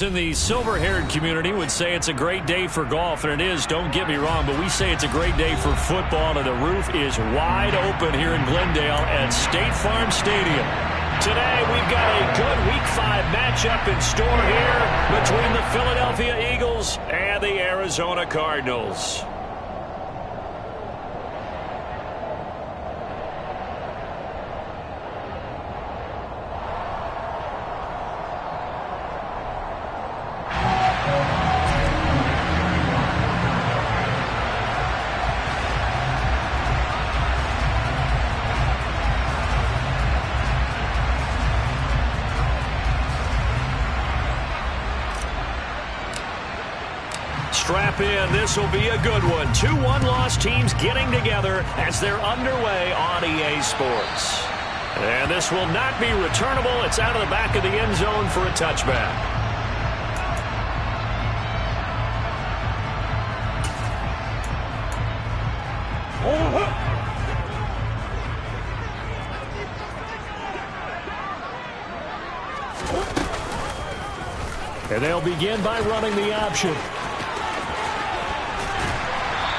In the silver-haired community would say it's a great day for golf, and it is, don't get me wrong, but we say it's a great day for football, and the roof is wide open here in Glendale at State Farm Stadium. Today we've got a good Week 5 matchup in store here between the Philadelphia Eagles and the Arizona Cardinals. Strap in. This will be a good one. 2 one-loss teams getting together as they're underway on EA Sports. And this will not be returnable. It's out of the back of the end zone for a touchback. And they'll begin by running the option.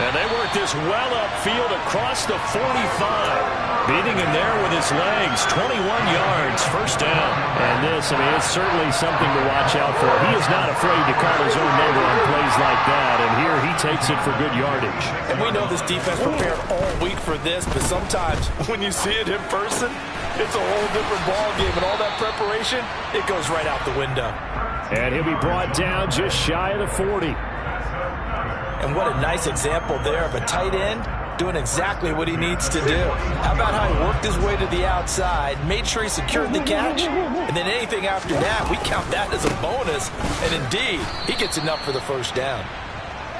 And they work this well upfield across the 45. Beating him there with his legs. 21 yards, first down. And this, it's certainly something to watch out for. He is not afraid to call his own number on plays like that. And here he takes it for good yardage. And we know this defense prepared all week for this, but sometimes when you see it in person, it's a whole different ball game. And all that preparation, it goes right out the window. And he'll be brought down just shy of the 40. And what a nice example there of a tight end doing exactly what he needs to do. How about how he worked his way to the outside, made sure he secured the catch, and then anything after that, we count that as a bonus. And indeed, he gets enough for the first down.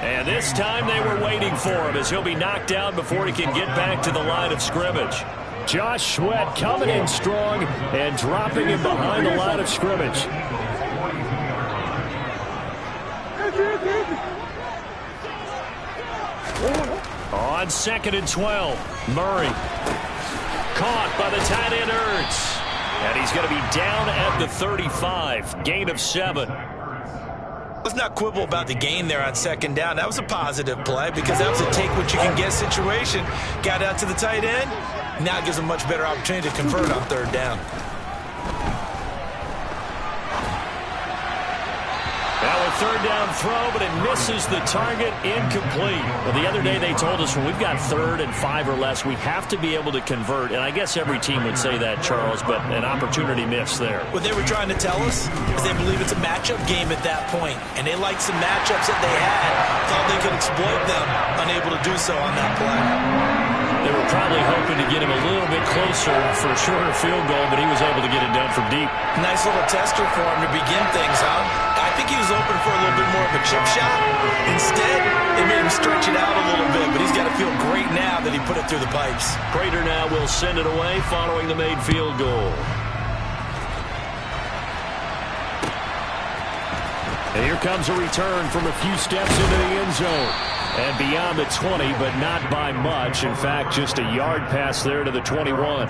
And this time they were waiting for him as he'll be knocked down before he can get back to the line of scrimmage. Josh Sweat coming in strong and dropping him behind the line of scrimmage. On 2nd and 12, Murray. Caught by the tight end Ertz. And he's going to be down at the 35. Gain of 7. Let's not quibble about the gain there on 2nd down. That was a positive play because that was a take-what-you-can-get situation. Got out to the tight end. Now it gives him a much better opportunity to convert on 3rd down. Now a 3rd down throw, but it misses the target, incomplete. Well, the other day they told us when we've got 3rd and 5 or less, we have to be able to convert. And I guess every team would say that, Charles, but an opportunity missed there. What they were trying to tell us is they believe it's a matchup game at that point. And they liked some matchups that they had, thought they could exploit them, unable to do so on that play. They were probably hoping to get him a little bit closer for a shorter field goal, but he was able to get it done from deep. Nice little tester for him to begin things, huh? I think he was open for a little bit more of a chip shot. Instead, they made him stretch it out a little bit, but he's got to feel great now that he put it through the pipes. Prater now will send it away following the made field goal. And here comes a return from a few steps into the end zone. And beyond the 20, but not by much. In fact, just a yard pass there to the 21.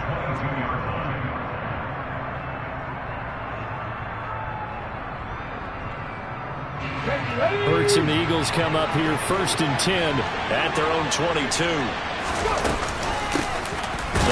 Ertz and the Eagles come up here 1st and 10 at their own 22.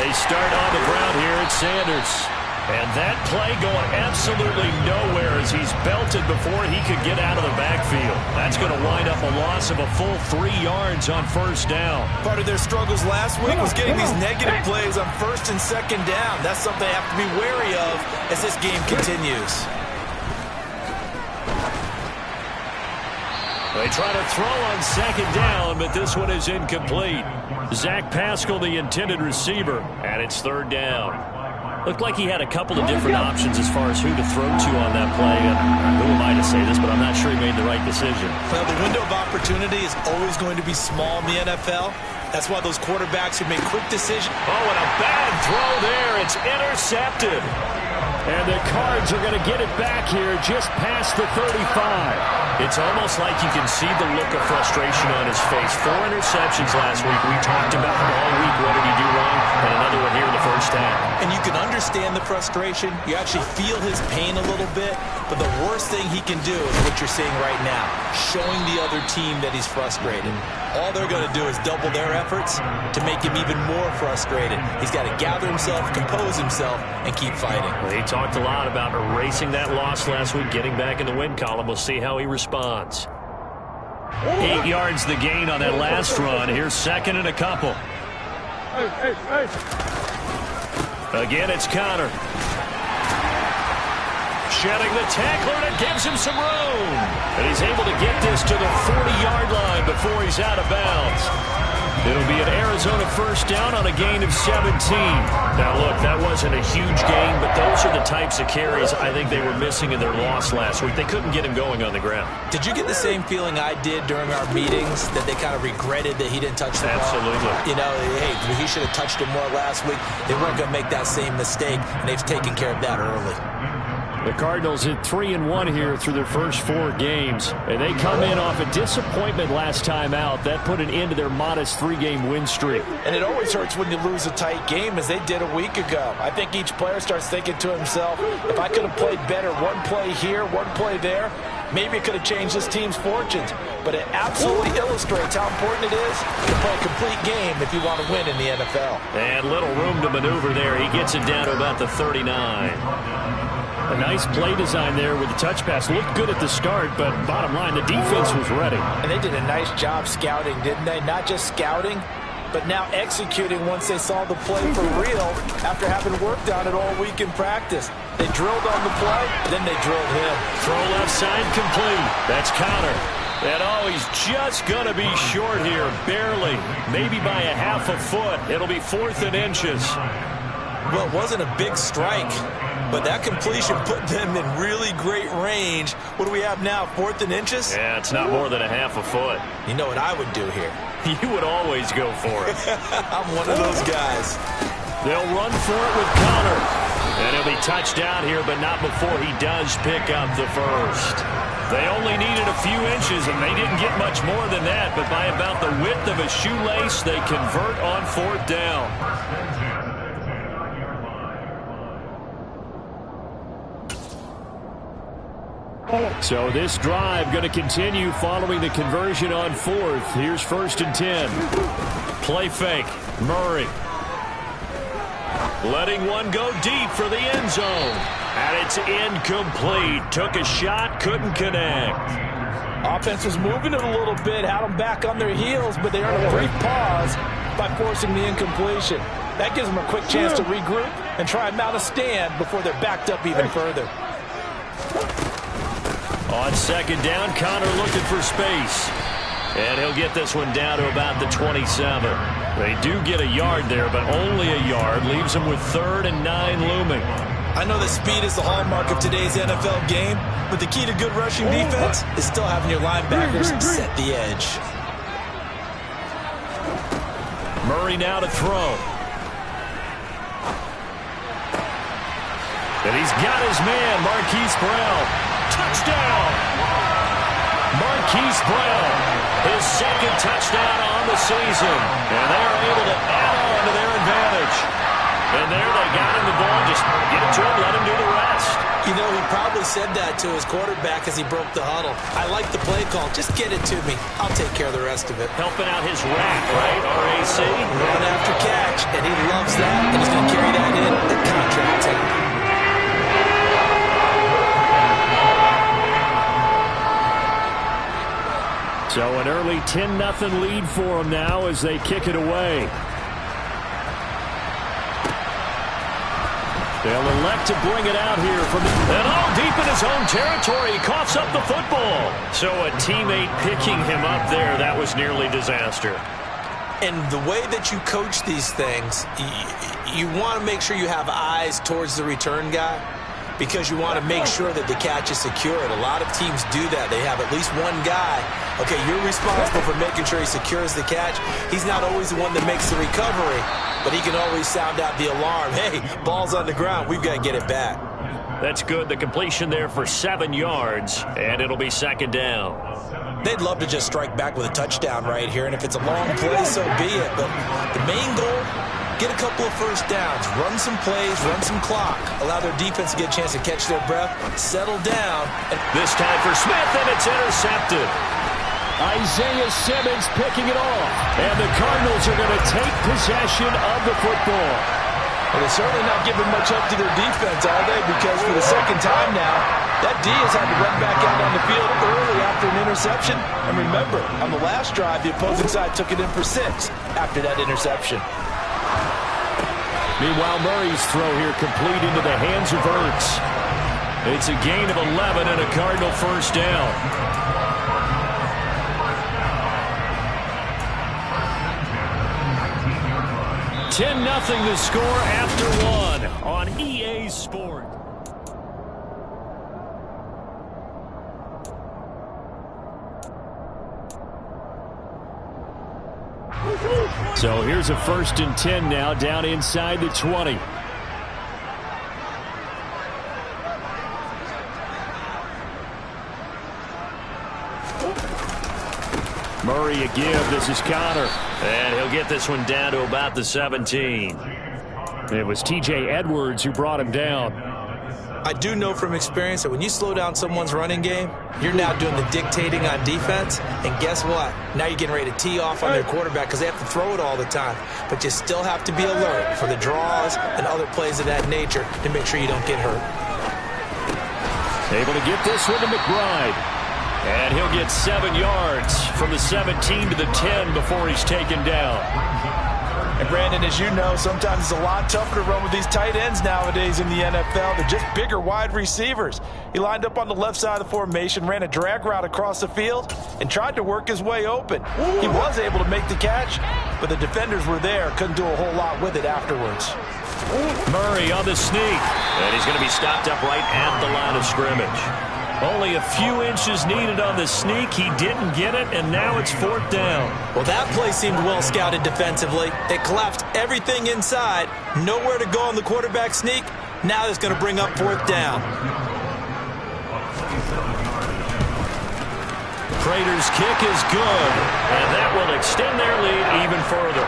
They start on the ground here at Sanders. And that play going absolutely nowhere as he's belted before he could get out of the backfield. That's going to wind up a loss of a full 3 yards on 1st down. Part of their struggles last week was getting these negative plays on 1st and 2nd down. That's something they have to be wary of as this game continues. They try to throw on 2nd down, but this one is incomplete. Zach Pascal, the intended receiver, and it's 3rd down. Looked like he had a couple of different options as far as who to throw to on that play. And who am I to say this, but I'm not sure he made the right decision. Well, the window of opportunity is always going to be small in the NFL. That's why those quarterbacks who make quick decisions. Oh, and a bad throw there. It's intercepted. And the Cards are going to get it back here just past the 35. It's almost like you can see the look of frustration on his face. 4 interceptions last week. We talked about him all week. What did he do wrong? And another one here in the first half. And you can understand the frustration. You actually feel his pain a little bit. But the worst thing he can do is what you're seeing right now, showing the other team that he's frustrated. All they're going to do is double their efforts to make him even more frustrated. He's got to gather himself, compose himself, and keep fighting. Well, he talked a lot about erasing that loss last week, getting back in the win column. We'll see how he responds. 8 yards the gain on that last run. Here's second and a couple. Again, it's Connor. Shedding the tackler, and it gives him some room. And he's able to get this to the 40-yard line before he's out of bounds. It'll be an Arizona first down on a gain of 17. Now, look, that wasn't a huge gain, but those are the types of carries I think they were missing in their loss last week. They couldn't get him going on the ground. Did you get the same feeling I did during our meetings, that they kind of regretted that he didn't touch the ball? Absolutely. You know, hey, he should have touched him more last week. They weren't going to make that same mistake, and they've taken care of that early. The Cardinals hit 3-1 here through their first 4 games. And they come in off a disappointment last time out. That put an end to their modest 3-game win streak. And it always hurts when you lose a tight game, as they did a week ago. I think each player starts thinking to himself, if I could have played better one play here, one play there, maybe it could have changed this team's fortunes. But it absolutely illustrates how important it is to play a complete game if you want to win in the NFL. And little room to maneuver there. He gets it down to about the 39. A nice play design there with the touch pass. Looked good at the start, but bottom line, the defense was ready. And they did a nice job scouting, didn't they? Not just scouting, but now executing once they saw the play for real after having worked on it all week in practice. They drilled on the play, then they drilled him. Throw left side complete. That's Connor. And oh, he's just going to be short here, barely. Maybe by a half a foot. It'll be 4th and inches. Well, it wasn't a big strike, but that completion put them in really great range. What do we have now, 4th and inches? Yeah, it's not more than a half a foot. You know what I would do here? You would always go for it. I'm one of those guys. They'll run for it with Connor. And he'll be touched out here, but not before he does pick up the first. They only needed a few inches, and they didn't get much more than that. But by about the width of a shoelace, they convert on 4th down. So this drive going to continue following the conversion on 4th. Here's 1st and 10. Play fake. Murray. Letting one go deep for the end zone. And it's incomplete. Took a shot, couldn't connect. Offense was moving it a little bit, had them back on their heels, but they earned a brief pause by forcing the incompletion. That gives them a quick chance to regroup and try and mount a stand before they're backed up even further. On 2nd down, Connor looking for space. And he'll get this one down to about the 27. They do get a yard there, but only a yard. Leaves them with 3rd and 9 looming. I know that speed is the hallmark of today's NFL game, but the key to good rushing defense is still having your linebackers set the edge. Murray now to throw. And he's got his man, Marquise Brown. Touchdown! Marquise Brown, his 2nd touchdown on the season. And they're able to add on to their advantage. And there they got him the ball. Just get it to him, let him do the rest. You know, he probably said that to his quarterback as he broke the huddle. I like the play call. Just get it to me. I'll take care of the rest of it. Helping out his rack, right? RAC. Run after catch, and he loves that. And he's going to carry that in at contract time. So an early 10-0 lead for them now as they kick it away. They'll elect to bring it out here from the... And all deep in his own territory. He coughs up the football. So a teammate picking him up there, that was nearly disaster. And the way that you coach these things, you want to make sure you have eyes towards the return guy, because you want to make sure that the catch is secured. A lot of teams do that. They have at least one guy. Okay, you're responsible for making sure he secures the catch. He's not always the one that makes the recovery, but he can always sound out the alarm. Hey, ball's on the ground. We've got to get it back. That's good. The completion there for 7 yards, and it'll be second down. They'd love to just strike back with a touchdown right here, and if it's a long play, so be it. But the main goal, get a couple of first downs, run some plays, run some clock, allow their defense to get a chance to catch their breath, settle down. And this time for Smith, and it's intercepted. Isaiah Simmons picking it off. And the Cardinals are going to take possession of the football. Well, they're certainly not giving much up to their defense, are they? Because for the second time now, that D has had to run back out on the field early after an interception. And remember, on the last drive, the opposing side took it in for 6 after that interception. Meanwhile, Murray's throw here complete into the hands of Ertz. It's a gain of 11 and a Cardinal first down. $10-0 the score after 1 on EA Sport. So here's a 1st and 10 now, down inside the 20. Murray a give. This is Connor. And he'll get this one down to about the 17. It was T.J. Edwards who brought him down. I do know from experience that when you slow down someone's running game, you're now doing the dictating on defense. And guess what? Now you're getting ready to tee off on their quarterback because they have to throw it all the time. But you still have to be alert for the draws and other plays of that nature to make sure you don't get hurt. Able to get this one to McBride. And he'll get 7 yards from the 17 to the 10 before he's taken down. And Brandon, as you know, sometimes it's a lot tougher to run with these tight ends nowadays in the NFL. They're just bigger wide receivers. He lined up on the left side of the formation, ran a drag route across the field, and tried to work his way open. He was able to make the catch, but the defenders were there, couldn't do a whole lot with it afterwards. Murray on the sneak, and he's going to be stopped up right at the line of scrimmage. Only a few inches needed on the sneak. He didn't get it, and now it's 4th down. Well, that play seemed well scouted defensively. They collapsed everything inside. Nowhere to go on the quarterback sneak. Now it's going to bring up 4th down. Prater's kick is good, and that will extend their lead even further.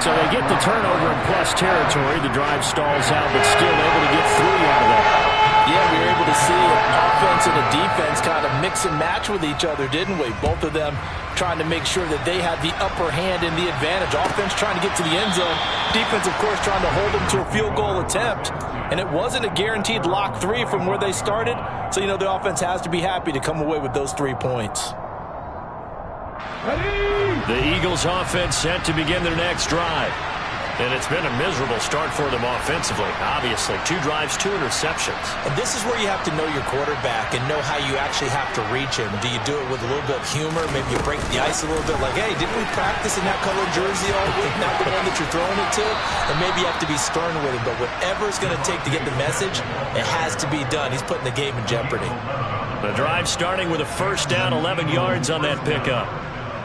So they get the turnover in plus territory. The drive stalls out, but still able to get 3 out of that. Yeah, we were able to see an offense and a defense kind of mix and match with each other, didn't we? Both of them trying to make sure that they had the upper hand and the advantage. Offense trying to get to the end zone. Defense, of course, trying to hold them to a field goal attempt. And it wasn't a guaranteed lock 3 from where they started. So, you know, the offense has to be happy to come away with those 3 points. The Eagles offense set to begin their next drive. And it's been a miserable start for them offensively, obviously. 2 drives, 2 interceptions. And this is where you have to know your quarterback and know how you actually have to reach him. Do you do it with a little bit of humor? Maybe you break the ice a little bit like, hey, didn't we practice in that colored jersey all week? Not the one that you're throwing it to? And maybe you have to be stern with him. But whatever it's going to take to get the message, it has to be done. He's putting the game in jeopardy. The drive starting with a 1st down, 11 yards on that pickup.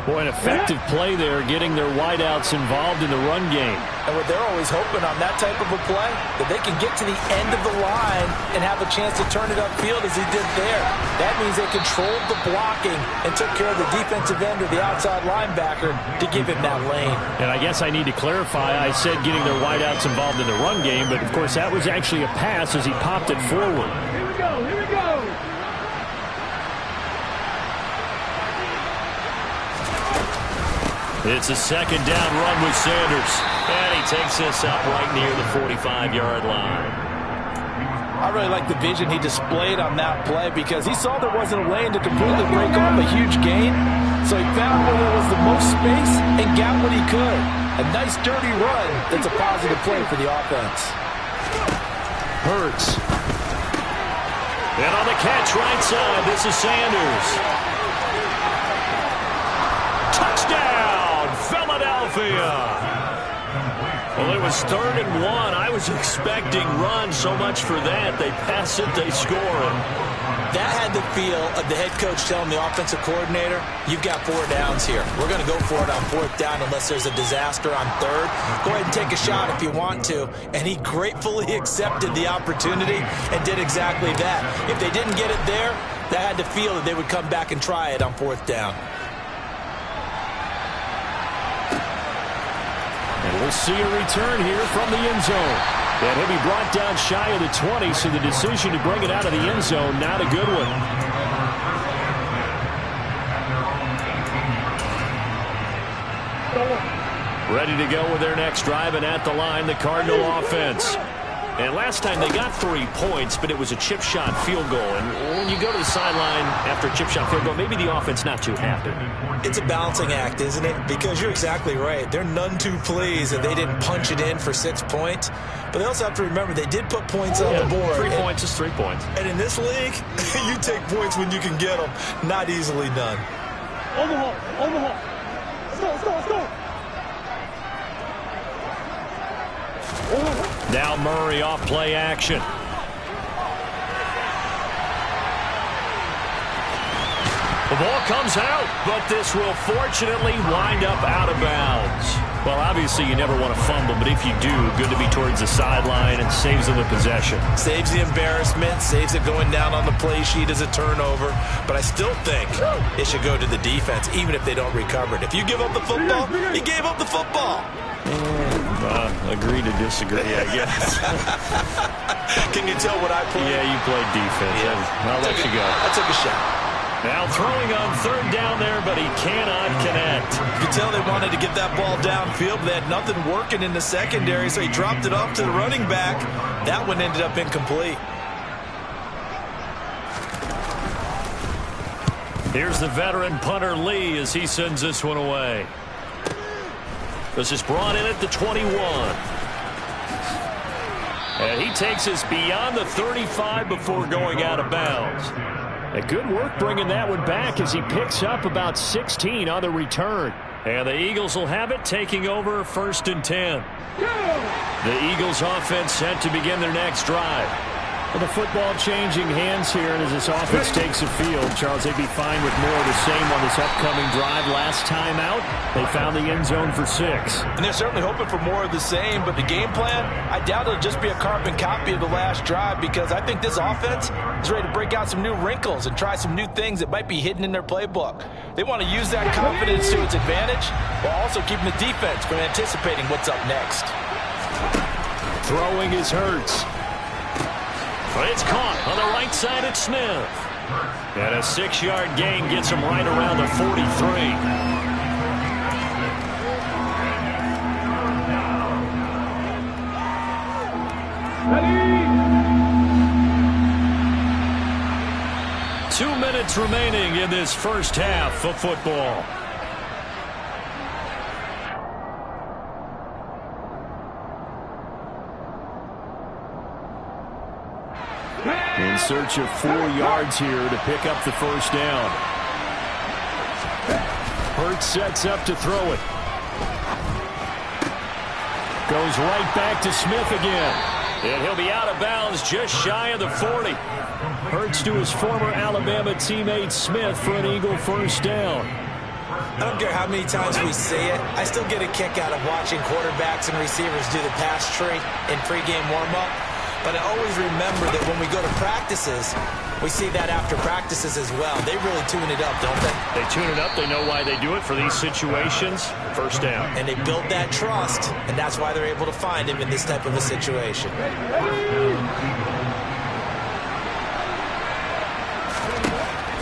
Boy, an effective play there, getting their wideouts involved in the run game. And what they're always hoping on that type of a play, that they can get to the end of the line and have a chance to turn it upfield as he did there. That means they controlled the blocking and took care of the defensive end or the outside linebacker to give him that lane. And I guess I need to clarify, I said getting their wideouts involved in the run game, but of course that was actually a pass as he popped it forward. Here we go, here we go. It's a 2nd down run with Sanders. And he takes this up right near the 45-yard line. I really like the vision he displayed on that play because he saw there wasn't a lane to completely break off a huge gain. So he found where there was the most space and got what he could. A nice dirty run that's a positive play for the offense. Hurts. And on the catch right side, this is Sanders. Touchdown, Philadelphia. Well, it was 3rd and 1. I was expecting run. So much for that. They pass it, they score it. That had the feel of the head coach telling the offensive coordinator, you've got 4 downs here. We're going to go for it on 4th down unless there's a disaster on 3rd. Go ahead and take a shot if you want to. And he gratefully accepted the opportunity and did exactly that. If they didn't get it there, that had the feel that they would come back and try it on 4th down. And we'll see a return here from the end zone. And he'll be brought down shy of the 20, so the decision to bring it out of the end zone, not a good one. Ready to go with their next drive, and at the line, the Cardinal offense. And last time they got 3 points, but it was a chip shot field goal. And when you go to the sideline after a chip shot field goal, maybe the offense not too happy. It's a balancing act, isn't it? Because you're exactly right. They're none too pleased that they didn't punch it in for 6 points. But they also have to remember they did put points on the board. 3 points is 3 points. And in this league, you take points when you can get them. Not easily done. Omaha. Let's go. Now Murray off play action. The ball comes out, but this will fortunately wind up out of bounds. Well, obviously you never want to fumble, but if you do, good to be towards the sideline and saves them the possession. Saves the embarrassment, saves it going down on the play sheet as a turnover. But I still think it should go to the defense, even if they don't recover it. If you give up the football, you gave up the football. Agree to disagree, I guess. Can you tell what I played? Yeah, you played defense. Yeah. I'll let you go. I took a shot. Now throwing on 3rd down there, but he cannot connect. You could tell they wanted to get that ball downfield, but they had nothing working in the secondary, so he dropped it off to the running back. That one ended up incomplete. Here's the veteran punter Lee as he sends this one away. This is brought in at the 21. And he takes us beyond the 35 before going out of bounds. A good work bringing that one back as he picks up about 16 on the return. And the Eagles will have it, taking over 1st and 10. The Eagles offense set to begin their next drive. Well, the football changing hands here, and as this offense takes the field, Charles, they'd be fine with more of the same on this upcoming drive. Last time out, they found the end zone for 6. And they're certainly hoping for more of the same, but the game plan, I doubt it'll just be a carbon copy of the last drive, because I think this offense is ready to break out some new wrinkles and try some new things that might be hidden in their playbook. They want to use that confidence to its advantage, while also keeping the defense from anticipating what's up next. Throwing is Hurts. It's caught on the right side at Smith. And a 6-yard gain gets him right around the 43. Ready? 2 minutes remaining in this first half of football. In search of 4 yards here to pick up the 1st down. Hurts sets up to throw it. Goes right back to Smith again. And he'll be out of bounds just shy of the 40. Hurts to his former Alabama teammate Smith for an Eagle 1st down. I don't care how many times we say it, I still get a kick out of watching quarterbacks and receivers do the pass tree in pregame warm-up. But I always remember that when we go to practices, we see that after practices as well. They really tune it up, don't they? They tune it up. They know why they do it for these situations. 1st down. And they build that trust, and that's why they're able to find him in this type of a situation.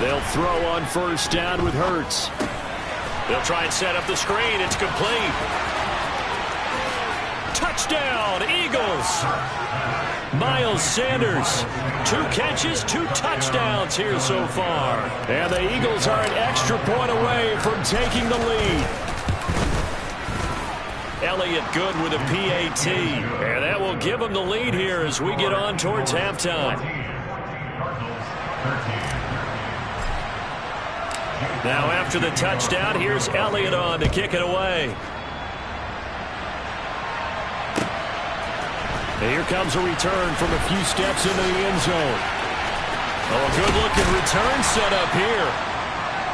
They'll throw on 1st down with Hurts. They'll try and set up the screen. It's complete. Touchdown, Eagles. Miles Sanders, 2 catches, 2 touchdowns here so far. And the Eagles are an extra point away from taking the lead. Elliott good with a PAT. And that will give them the lead here as we get on towards halftime. Now after the touchdown, here's Elliott on to kick it away. And here comes a return from a few steps into the end zone. Oh, a good-looking return set up here.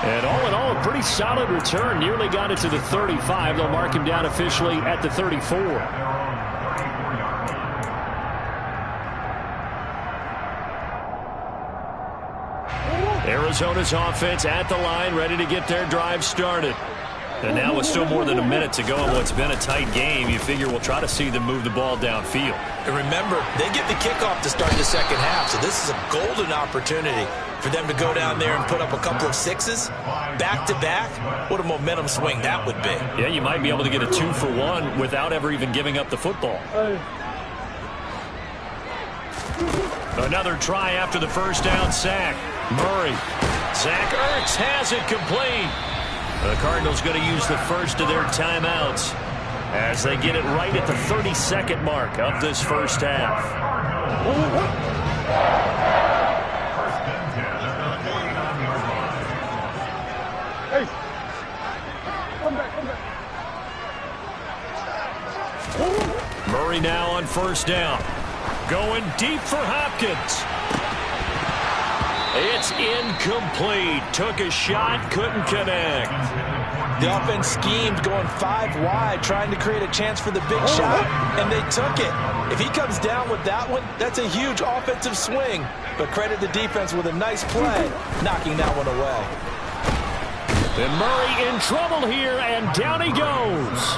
And all in all, a pretty solid return. Nearly got it to the 35. They'll mark him down officially at the 34. Arizona's offense at the line, ready to get their drive started. And now with still more than a minute to go in what's been a tight game, you figure we'll try to see them move the ball downfield. And remember, they get the kickoff to start the second half, so this is a golden opportunity for them to go down there and put up a couple of sixes back-to-back. What a momentum swing that would be. Yeah, you might be able to get a 2-for-1 without ever even giving up the football. Another try after the first down sack. Murray. Zach Ertz has it complete. The Cardinals going to use the first of their timeouts as they get it right at the 32nd mark of this first half. Hey, come back. Murray now on first down. Going deep for Hopkins. It's incomplete. Took a shot, couldn't connect. The offense schemed going 5 wide, trying to create a chance for the big shot, and they took it. If he comes down with that one, that's a huge offensive swing. But credit the defense with a nice play, knocking that one away. And Murray in trouble here, and down he goes.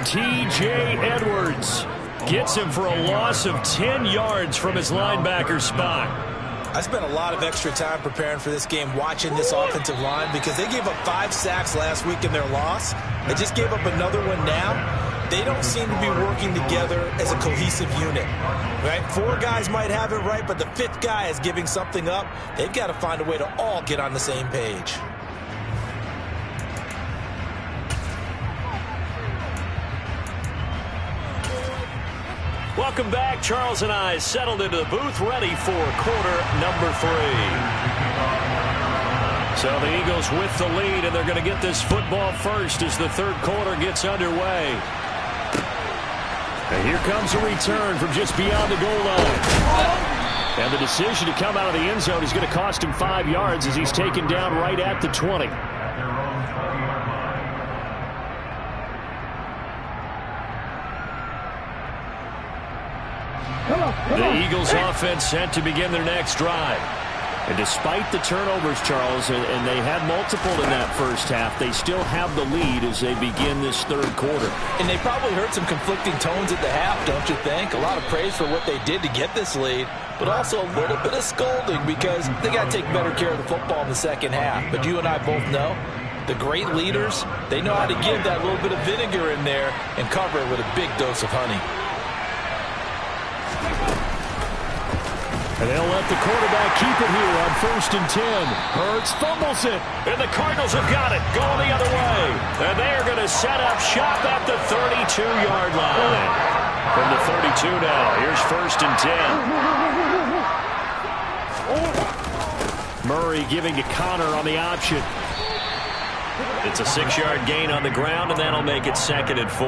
T.J. Edwards gets him for a loss of 10 yards from his linebacker spot. I spent a lot of extra time preparing for this game, watching this offensive line, because they gave up 5 sacks last week in their loss. They just gave up another one now. They don't seem to be working together as a cohesive unit. Right? 4 guys might have it right, but the 5th guy is giving something up. They've got to find a way to all get on the same page. Welcome back. Charles and I settled into the booth, ready for quarter number 3. So the Eagles with the lead, and they're going to get this football first as the third quarter gets underway. And here comes a return from just beyond the goal line. And the decision to come out of the end zone is going to cost him 5 yards as he's taken down right at the 20. The Eagles offense set to begin their next drive. And despite the turnovers, Charles, and they had multiple in that first half, they still have the lead as they begin this third quarter. And they probably heard some conflicting tones at the half, don't you think? A lot of praise for what they did to get this lead, but also a little bit of scolding because they got to take better care of the football in the second half. But you and I both know the great leaders, they know how to give that little bit of vinegar in there and cover it with a big dose of honey. And they'll let the quarterback keep it here on 1st and 10. Hurts fumbles it. And the Cardinals have got it. Going the other way. And they're going to set up shop at the 32-yard line. From the 32 now. Here's 1st and 10. Murray giving to Connor on the option. It's a 6-yard gain on the ground, and that'll make it 2nd and 4.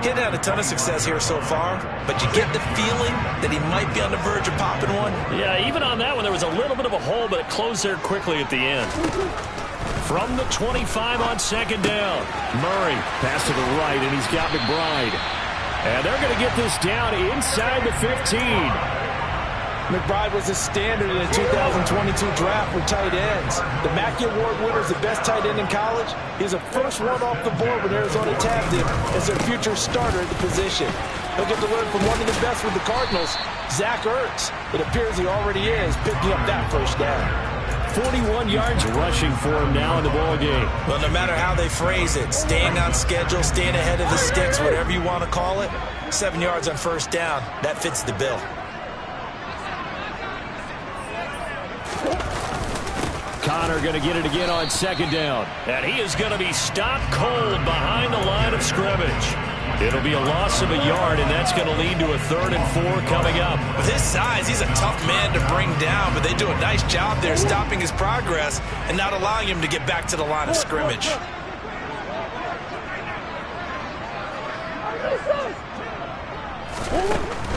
He hadn't had a ton of success here so far, but you get the feeling that he might be on the verge of popping one. Yeah, even on that one, there was a little bit of a hole, but it closed there quickly at the end. From the 25 on 2nd down, Murray pass to the right, and he's got McBride. And they're going to get this down inside the 15. McBride was a standard in the 2022 draft for tight ends. The Mackey Award winner is the best tight end in college. He's the first one off the board when Arizona tabbed him as their future starter at the position. He'll get to learn from one of the best with the Cardinals, Zach Ertz. It appears he already is picking up that first down. 41 yards rushing for him now in the ball game. Well, no matter how they phrase it, staying on schedule, staying ahead of the sticks, whatever you want to call it, 7 yards on first down, that fits the bill. Connor going to get it again on 2nd down. And he is going to be stopped cold behind the line of scrimmage. It'll be a loss of a yard, and that's going to lead to a 3rd and 4 coming up. With his size, he's a tough man to bring down, but they do a nice job there stopping his progress and not allowing him to get back to the line of scrimmage.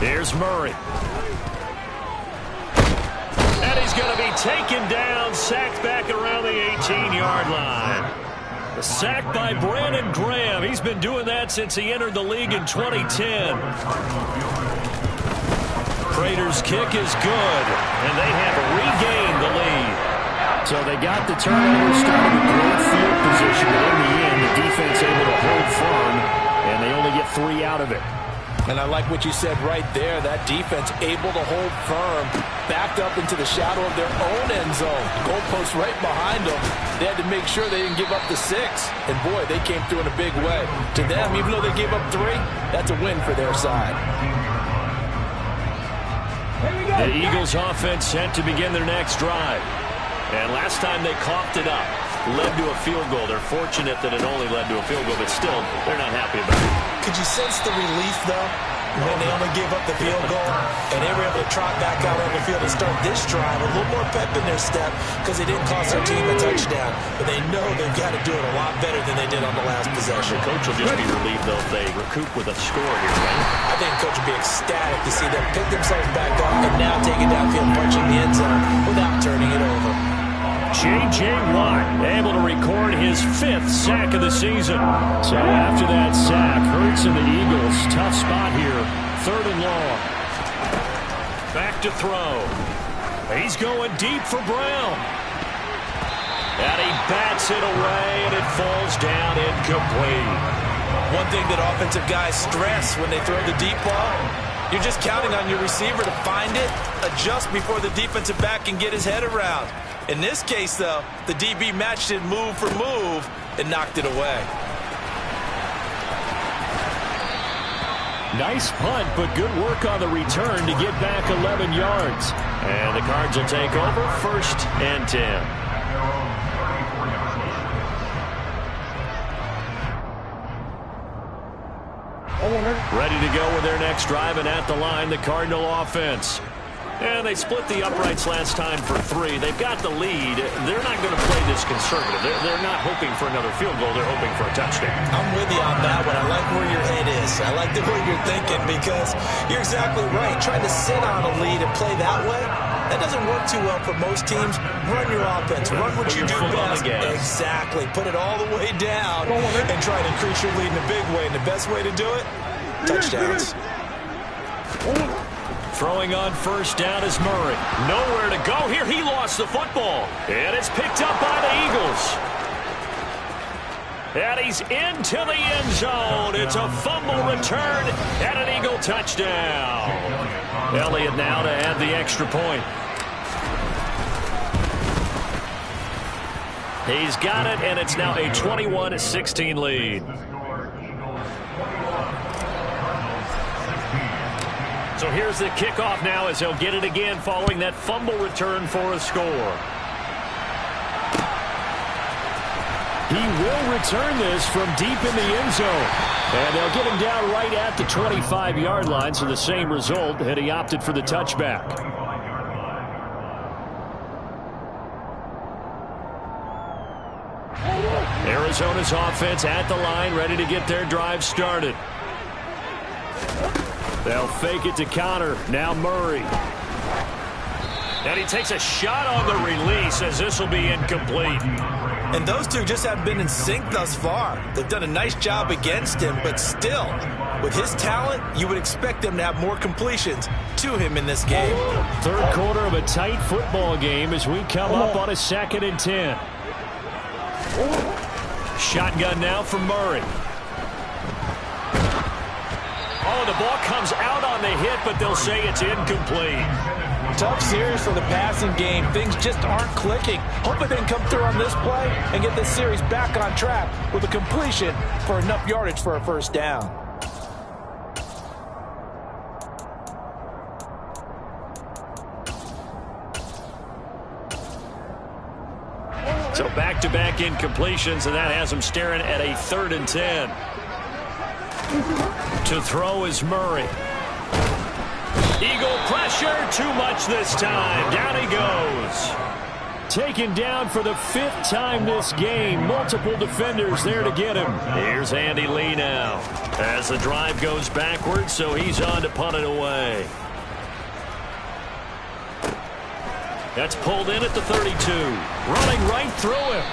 Here's Murray. And he's going to be taken down, sacked back around the 18-yard line. A sack by Brandon Graham. He's been doing that since he entered the league in 2010. Prater's kick is good, and they have regained the lead. So they got the turnover, started with great field position, but in the end, the defense able to hold firm, and they only get 3 out of it. And I like what you said right there. That defense able to hold firm, backed up into the shadow of their own end zone. Goalpost right behind them. They had to make sure they didn't give up the 6. And, boy, they came through in a big way. To them, even though they gave up 3, that's a win for their side. The Eagles offense set to begin their next drive. And last time they coughed it up, led to a field goal. They're fortunate that it only led to a field goal, but still, they're not happy about it. Could you sense the relief, though, when they only gave up the field goal and they were able to trot back out on the field and start this drive? A little more pep in their step because they didn't cost their team a touchdown. But they know they've got to do it a lot better than they did on the last possession. The coach will just be relieved, though, if they recoup with a score here, right? I think the coach will be ecstatic to see them pick themselves back up and now take it downfield, punching the end zone without turning it over. J.J. Watt able to record his 5th sack of the season. So after that sack, Hurts and the Eagles, tough spot here. 3rd and long. Back to throw. He's going deep for Brown. And he bats it away, and it falls down incomplete. One thing that offensive guys stress when they throw the deep ball, you're just counting on your receiver to find it, adjust before the defensive back can get his head around. In this case, though, the DB matched it move for move and knocked it away. Nice punt, but good work on the return to get back 11 yards. And the Cards will take over 1st and 10. Ready to go with their next drive, and at the line, the Cardinal offense. And they split the uprights last time for 3. They've got the lead. They're not going to play this conservative. They're not hoping for another field goal. They're hoping for a touchdown. I'm with you on that one. I like where your head is. I like the way you're thinking because you're exactly right. Trying to sit on a lead and play that way, that doesn't work too well for most teams. Run your offense. Run what you do best. Exactly. Put it all the way down and try to increase your lead in a big way. And the best way to do it, touchdowns. Throwing on 1st down is Murray. Nowhere to go here. He lost the football. And it's picked up by the Eagles. And he's into the end zone. It's a fumble return and an Eagle touchdown. Elliott now to add the extra point. He's got it, and it's now a 21-16 lead. So here's the kickoff now as he'll get it again following that fumble return for a score. He will return this from deep in the end zone. And they'll get him down right at the 25-yard line, so the same result, and he opted for the touchback. Arizona's offense at the line, ready to get their drive started. They'll fake it to counter. Now Murray. And he takes a shot on the release as this will be incomplete. And those two just haven't been in sync thus far. They've done a nice job against him, but still, with his talent, you would expect them to have more completions to him in this game. 3rd quarter of a tight football game as we come up on a 2nd and 10. Shotgun now for Murray. Oh, the ball comes out on the hit, but they'll say it's incomplete. Tough series for the passing game. Things just aren't clicking. Hoping they can come through on this play and get this series back on track with a completion for enough yardage for a 1st down. So back-to-back incompletions, and that has them staring at a 3rd and 10. To throw is Murray. Eagle pressure, too much this time. Down he goes. Taken down for the 5th time this game. Multiple defenders there to get him. Here's Andy Lee now as the drive goes backwards, so he's on to punt it away. That's pulled in at the 32. Running right through him.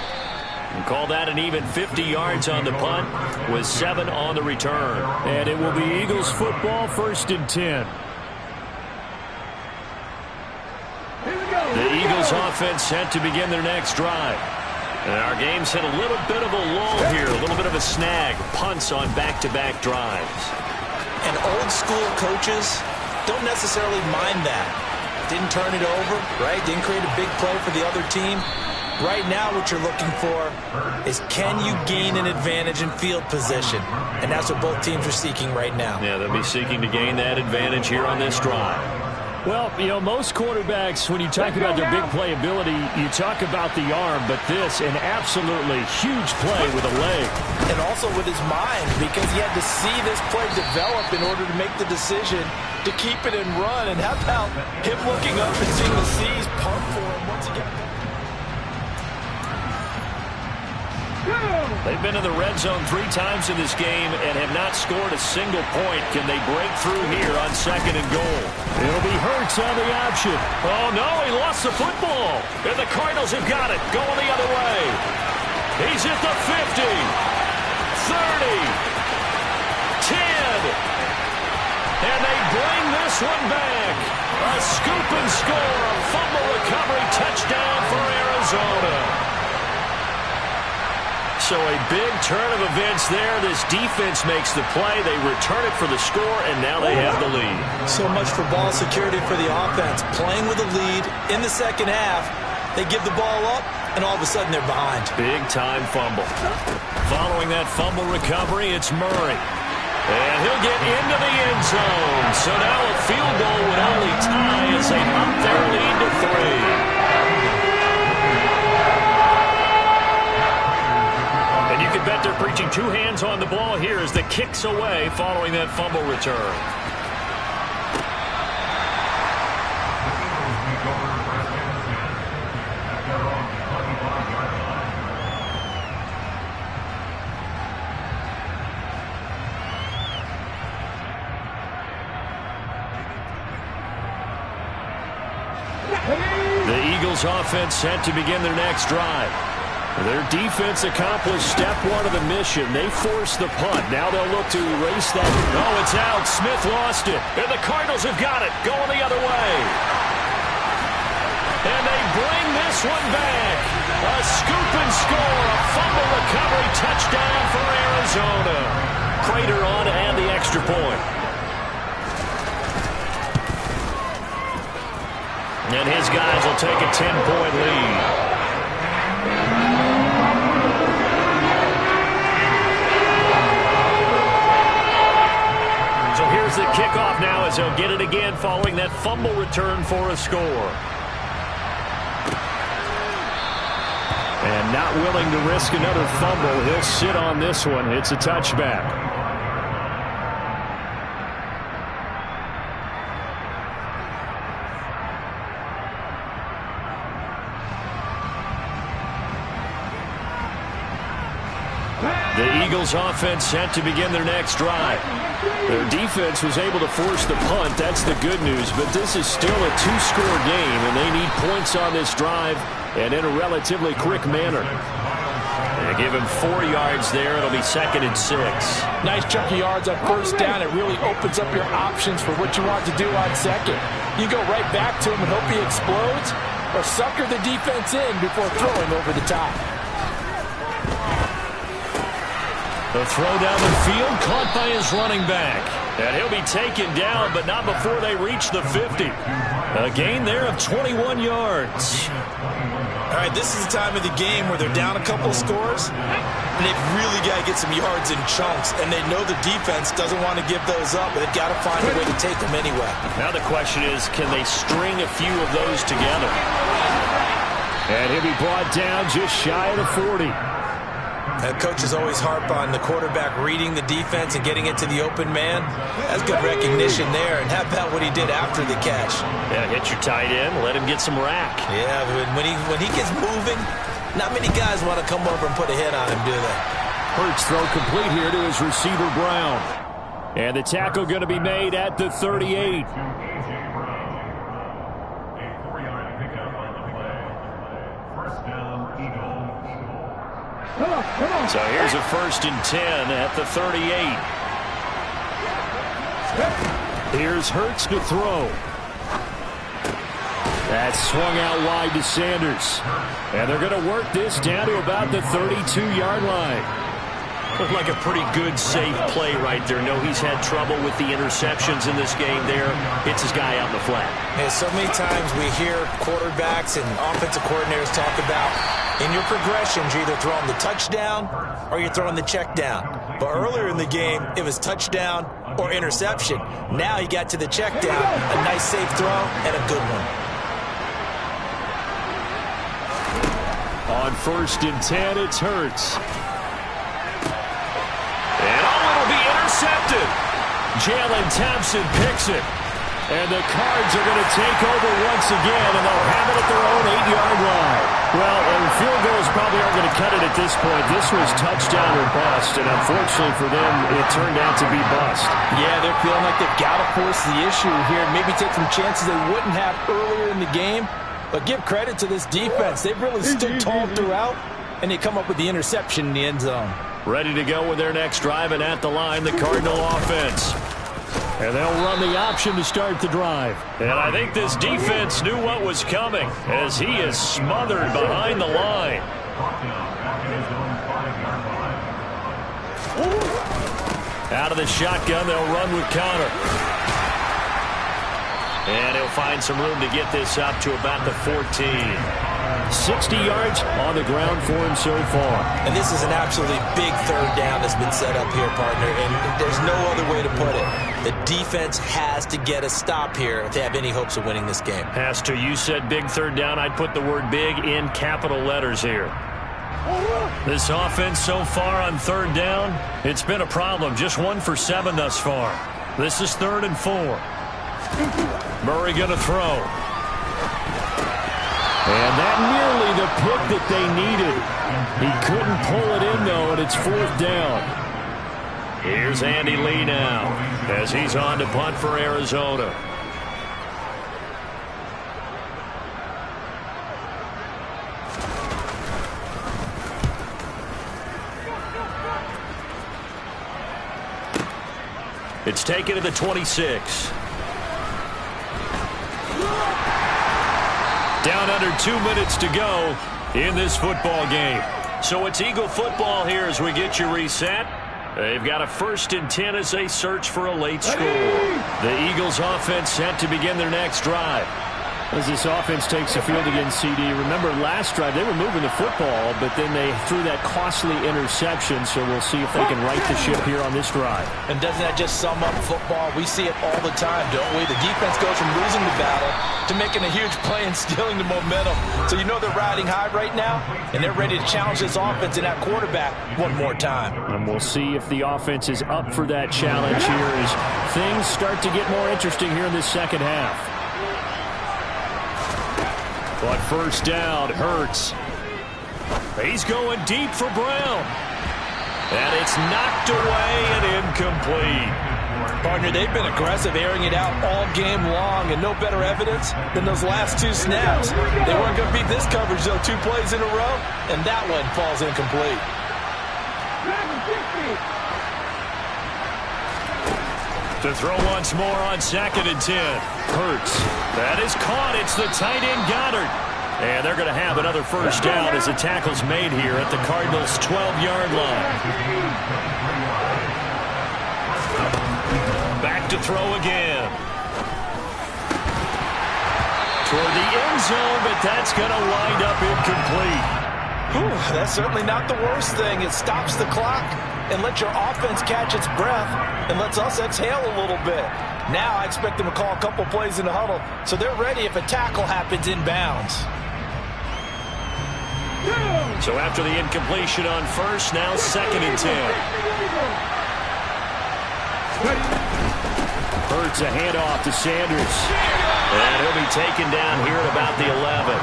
And call that an even 50 yards on the punt with 7 on the return. And it will be Eagles football, 1st and 10. The Eagles offense set to begin their next drive. And our game's hit a little bit of a lull here, a little bit of a snag. Punts on back-to-back drives. And old school coaches don't necessarily mind that. Didn't turn it over, right? Didn't create a big play for the other team. Right now what you're looking for is, can you gain an advantage in field position? And that's what both teams are seeking right now. Yeah, they'll be seeking to gain that advantage here on this drive. Well, you know, most quarterbacks, when you talk about their big playability, you talk about the arm, but this, an absolutely huge play with a leg. And also with his mind, because he had to see this play develop in order to make the decision to keep it and run. And how about him looking up and seeing the C's pump for him once again? They've been in the red zone 3 times in this game and have not scored a single point. Can they break through here on 2nd and goal? It'll be Hurts on the option. Oh, no, he lost the football. And the Cardinals have got it, going the other way. He's at the 50, 30, 10. And they bring this one back. A scoop and score, a fumble recovery touchdown for Arizona. So a big turn of events there. This defense makes the play. They return it for the score, and now they have the lead. So much for ball security for the offense. Playing with a lead in the second half, they give the ball up, and all of a sudden they're behind. Big-time fumble. Following that fumble recovery, it's Murray. And he'll get into the end zone. So now a field goal would only tie as they up their lead to 3. And you can bet they're preaching 2 hands on the ball here as the kick's away following that fumble return. The Eagles offense set to begin their next drive. Their defense accomplished step 1 of the mission. They forced the punt. Now they'll look to erase that. Oh, it's out. Smith lost it. And the Cardinals have got it. Going the other way. And they bring this one back. A scoop and score. A fumble recovery touchdown for Arizona. Crater on to add the extra point. And his guys will take a 10-point lead. So here's the kickoff now as he'll get it again following that fumble return for a score. And not willing to risk another fumble, he'll sit on this one. It's a touchback. The Eagles offense set to begin their next drive. Their defense was able to force the punt. That's the good news. But this is still a 2-score game, and they need points on this drive and in a relatively quick manner. They give him 4 yards there. It'll be 2nd and 6. Nice chunk of yards on 1st down. It really opens up your options for what you want to do on 2nd. You go right back to him and hope he explodes, or sucker the defense in before throwing over the top. The throw down the field, caught by his running back. And he'll be taken down, but not before they reach the 50. A gain there of 21 yards. All right, this is the time of the game where they're down a couple scores, and they've really got to get some yards in chunks, and they know the defense doesn't want to give those up, but they've got to find a way to take them anyway. Now the question is, can they string a few of those together? And he'll be brought down just shy of the 40. Coaches always harp on the quarterback reading the defense and getting it to the open man. That's good recognition there. And how about what he did after the catch? Yeah, hit your tight end, let him get some rack. Yeah, when he gets moving, not many guys want to come over and put a hit on him, do they? Hurts throw complete here to his receiver, Brown. And the tackle going to be made at the 38. So here's a 1st and 10 at the 38. Here's Hurts to throw. That's swung out wide to Sanders. And they're going to work this down to about the 32-yard line. Looked like a pretty good, safe play right there. No, he's had trouble with the interceptions in this game there. Hits his guy out in the flat. And so many times we hear quarterbacks and offensive coordinators talk about in your progressions, you're either throwing the touchdown or you're throwing the check down. But earlier in the game, it was touchdown or interception. Now he got to the check down, a nice safe throw and a good one. On 1st and 10, it's Hurts. And it'll be intercepted. Jalen Thompson picks it. And the Cards are going to take over once again, and they'll have it at their own 8-yard line. Well, and field goals probably aren't going to cut it at this point. This was touchdown or bust, and unfortunately for them, it turned out to be bust. Yeah, they're feeling like they've got to force the issue here, maybe take some chances they wouldn't have earlier in the game. But give credit to this defense. They've really stood tall throughout, and they come up with the interception in the end zone. Ready to go with their next drive, and at the line, the Cardinal offense. And they'll run the option to start the drive. And I think this defense knew what was coming as he is smothered behind the line. Out of the shotgun, they'll run with Connor. And he'll find some room to get this up to about the 14. 60 yards on the ground for him so far. And this is an absolutely big 3rd down that's been set up here, partner, and there's no other way to put it. The defense has to get a stop here if they have any hopes of winning this game. Has to. You said big 3rd down. I'd put the word big in capital letters here. This offense so far on 3rd down, it's been a problem. Just 1 for 7 thus far. This is 3rd and 4. Murray going to throw. And that nearly the pick that they needed. He couldn't pull it in, though, and it's 4th down. Here's Andy Lee now as he's on to punt for Arizona. It's taken to the 26. Down under 2 minutes to go in this football game. So it's Eagle football here as we get you reset. They've got a 1st and 10 as they search for a late score. The Eagles offense set to begin their next drive. As this offense takes the field against CD, remember last drive they were moving the football, but then they threw that costly interception, so we'll see if they can right the ship here on this drive. And doesn't that just sum up football? We see it all the time, don't we? The defense goes from losing the battle to making a huge play and stealing the momentum. So you know they're riding high right now, and they're ready to challenge this offense and that quarterback one more time. And we'll see if the offense is up for that challenge here as things start to get more interesting here in this second half. But 1st down, Hurts. He's going deep for Brown. And it's knocked away and incomplete. Partner, they've been aggressive, airing it out all game long, and no better evidence than those last 2 snaps. They weren't going to beat this coverage, though, 2 plays in a row, and that one falls incomplete. To throw once more on 2nd and 10. Hurts. That is caught. It's the tight end Goddard. And they're going to have another 1st down as the tackle's made here at the Cardinals' 12-yard line. Back to throw again. Toward the end zone, but that's going to wind up incomplete. Whew, that's certainly not the worst thing. It stops the clock and lets your offense catch its breath and lets us exhale a little bit. Now I expect them to call a couple plays in the huddle so they're ready if a tackle happens inbounds. So after the incompletion on first, now 2nd and 10. Hurts a handoff to Sanders. And he'll be taken down here at about the 11.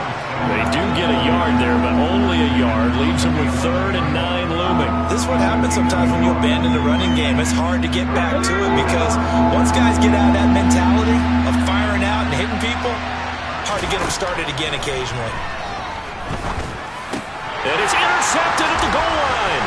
They do get a yard there, but only a yard. Leaves them with 3rd and 9 looming. This is what happens sometimes when you abandon the running game. It's hard to get back to it because once guys get out of that mentality of firing out and hitting people, hard to get them started again occasionally. It is intercepted at the goal line.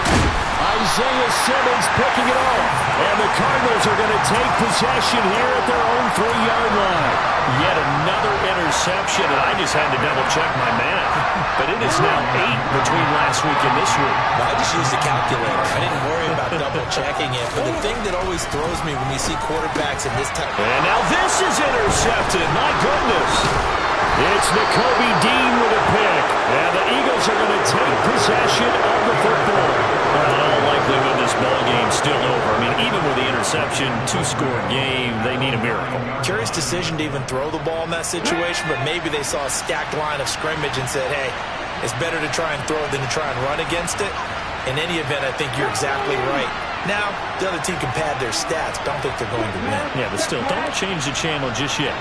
Isaiah Simmons picking it off. And the Cardinals are going to take possession here at their own 3-yard line. Yet another interception, and I just had to double-check my math. But it is now 8 between last week and this week. Well, I just used the calculator. I didn't worry about double-checking it. But the thing that always throws me when you see quarterbacks in this type. And now this is intercepted. My goodness. It's Nakobe Dean with a pick. And the Eagles are going to take possession of the football. In all likelihood, this ball game's still over. I mean, even with the interception, 2-score game, they need a miracle. Curious decision to even throw the ball in that situation, but maybe they saw a stacked line of scrimmage and said, hey, it's better to try and throw than to try and run against it. In any event, I think you're exactly right. Now, the other team can pad their stats, but I don't think they're going to win. Yeah, but still, don't change the channel just yet.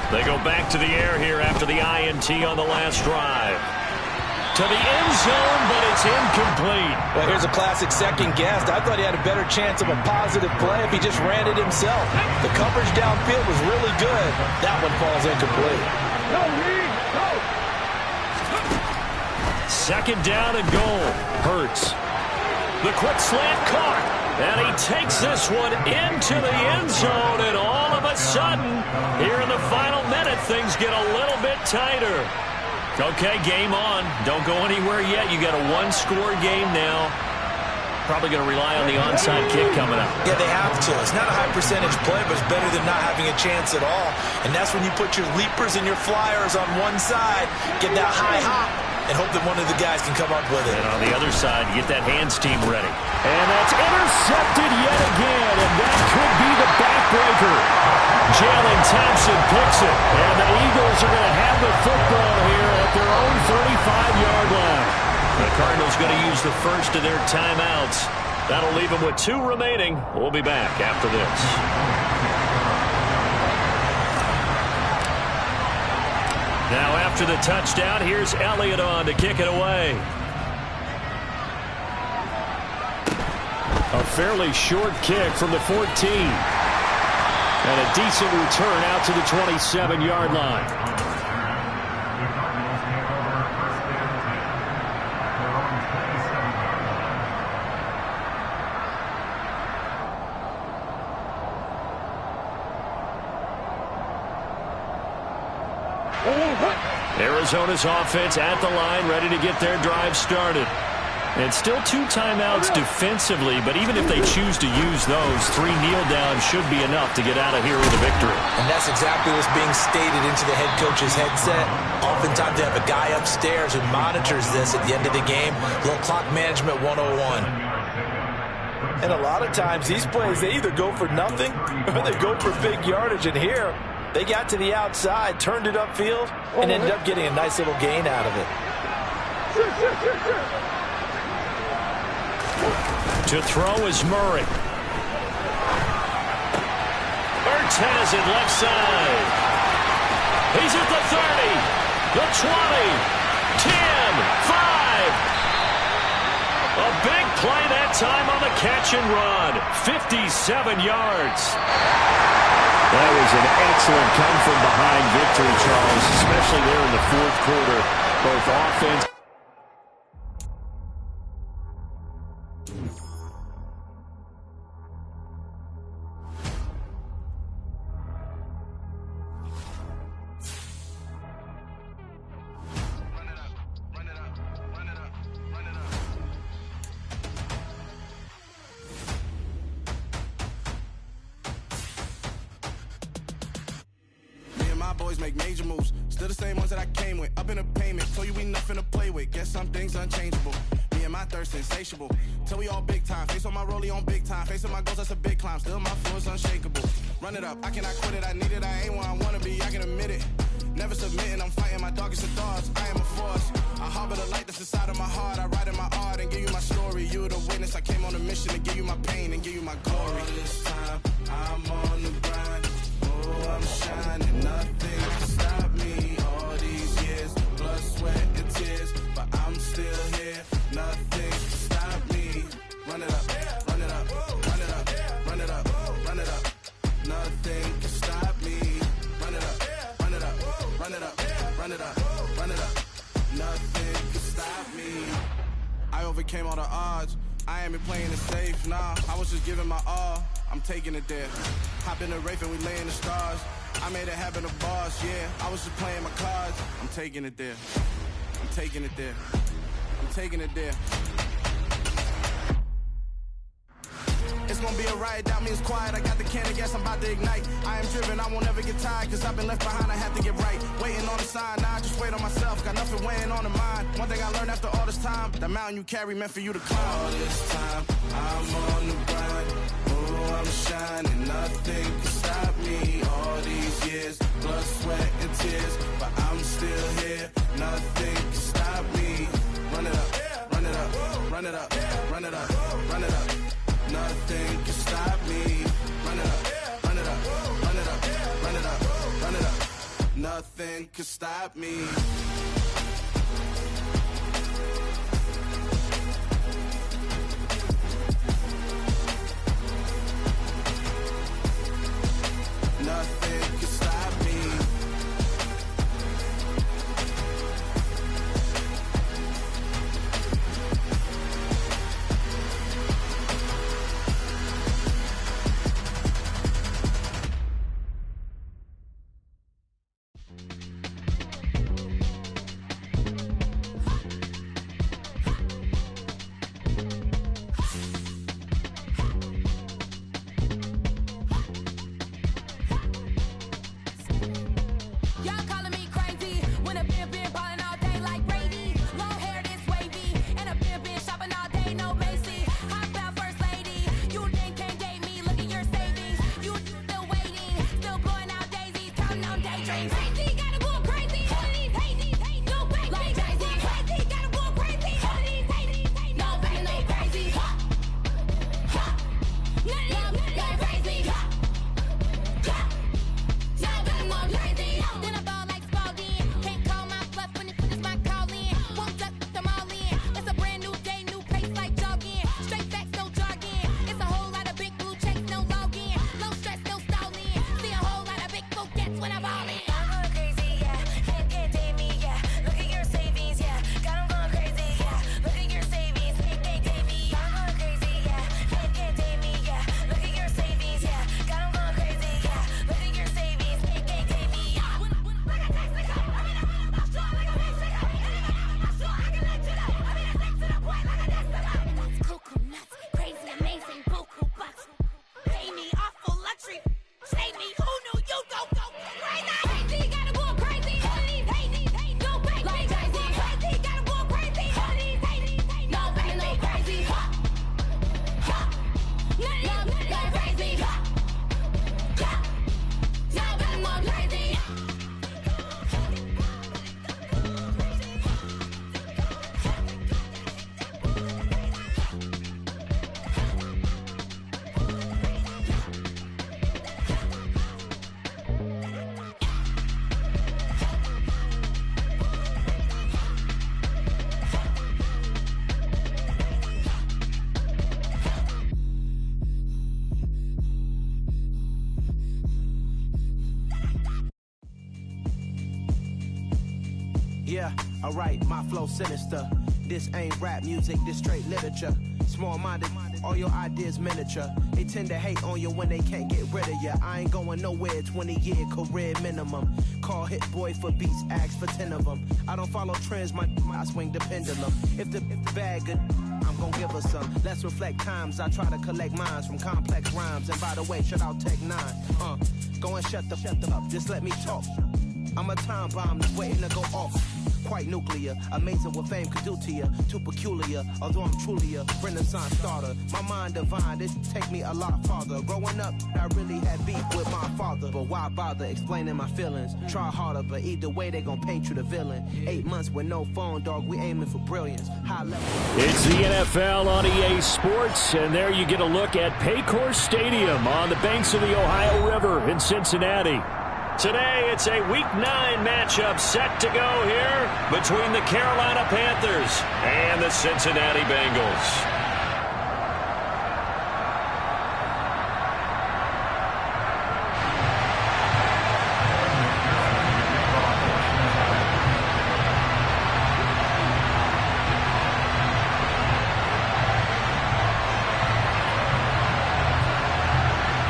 They go back to the air here after the INT on the last drive. To the end zone, but it's incomplete. Well, here's a classic second guess. I thought he had a better chance of a positive play if he just ran it himself. The coverage downfield was really good. That one falls incomplete. Second down and goal. Hurts. The quick slant caught. And he takes this one into the end zone. And all of a sudden, here in the final minute, things get a little bit tighter. Okay, game on. Don't go anywhere yet. You got a 1-score game now. Probably going to rely on the onside kick coming up. Yeah, they have to. It's not a high percentage play, but it's better than not having a chance at all. And that's when you put your leapers and your flyers on one side, get that high hop, and hope that one of the guys can come up with it. And on the other side, you get that hands team ready. And that's intercepted yet again, and that could be the backbreaker. Jalen Thompson picks it, and the Eagles are going to have the football here at their own 35-yard line. The Cardinals going to use the first of their timeouts. That'll leave them with 2 remaining. We'll be back after this. Now after the touchdown, here's Elliott on to kick it away. A fairly short kick from the 14. And a decent return out to the 27-yard line. Arizona's offense at the line, ready to get their drive started. And still 2 timeouts defensively, but even if they choose to use those, 3 kneel downs should be enough to get out of here with a victory. And that's exactly what's being stated into the head coach's headset. Oftentimes they have a guy upstairs who monitors this at the end of the game. Little clock management 101. And a lot of times these plays, they either go for nothing or they go for big yardage. And here, they got to the outside, turned it upfield, and ended up getting a nice little gain out of it. To throw is Murray. Ertz has it left side. He's at the 30, the 20, 10, 5. A big play that time on the catch and run. 57 yards. That was an excellent come-from-behind victory, Charles, especially there in the fourth quarter. Both offense. Boys make major moves, still the same ones that I came with. Up in a payment, told you we nothing to play with. Guess some things unchangeable. Me and my thirst insatiable. Till we all big time. Face on my rollie on big time. Face on my goals, that's a big climb. Still my flow is unshakable. Run it up, I cannot quit it. I need it, I ain't where I wanna be. I can admit it. Never submitting, I'm fighting my darkest of thoughts. I am a force. I harbor the light that's inside of my heart. I write in my art and give you my story. You are the witness. I came on a mission to give you my pain and give you my glory. All this time, I'm on the grind. Oh, I'm shining. Nothing can stop me. All these years, blood, sweat, and tears. But I'm still here. Nothing can stop me. Run it up, run it up, run it up, run it up, run it up. Nothing can stop me. Run it up, run it up, run it up, run it up, run it up. Nothing can stop me. I overcame all the odds. I ain't been playing it safe, nah. I was just giving my all. I'm taking it there. Hop in the Wraith and we lay in the stars. I made it happen to boss, yeah. I was just playing my cards. I'm taking it there. I'm taking it there. I'm taking it there. It's gonna be a riot, that means quiet. I got the can of gas, I'm about to ignite. I am driven, I won't ever get tired, cause I've been left behind, I have to get right. Waiting on the sign, now I just wait on myself. Got nothing weighing on the mind. One thing I learned after all this time, that mountain you carry meant for you to climb. All this time, I'm on the grind. Oh, I'm shining, nothing can stop me. All these years, blood, sweat, and tears. But I'm still here, nothing can stop me. Run it up, run it up, run it up, run it up, run it up. Nothing can stop me. Run it up, run it up, run it up, run it up, run it up. Nothing can stop me. Nothing can stop me. Yeah, alright, my flow sinister. This ain't rap music, this straight literature. Small-minded, all your ideas miniature. They tend to hate on you when they can't get rid of you. I ain't going nowhere, 20-year career minimum. Call Hit Boy for beats, ask for 10 of them. I don't follow trends, I swing the pendulum. If the bag good, I'm gon' give her some. Let's reflect times, I try to collect minds from complex rhymes. And by the way, shout out Tech 9. Go and shut the up, just let me talk. I'm a time bomb that's waiting to go off. quite nuclear. Amazing what fame could do to you. Too peculiar, although I'm truly a Renaissance starter. My mind divine, it take me a lot farther. Growing up, I really had beef with my father. But why bother explaining my feelings? Try harder, but either way, they gon' paint you the villain. 8 months with no phone, dog, we aiming for brilliance. High level. It's the NFL on EA Sports, and there you get a look at Paycor Stadium on the banks of the Ohio River in Cincinnati. Today, it's a Week 9 matchup set to go here between the Carolina Panthers and the Cincinnati Bengals.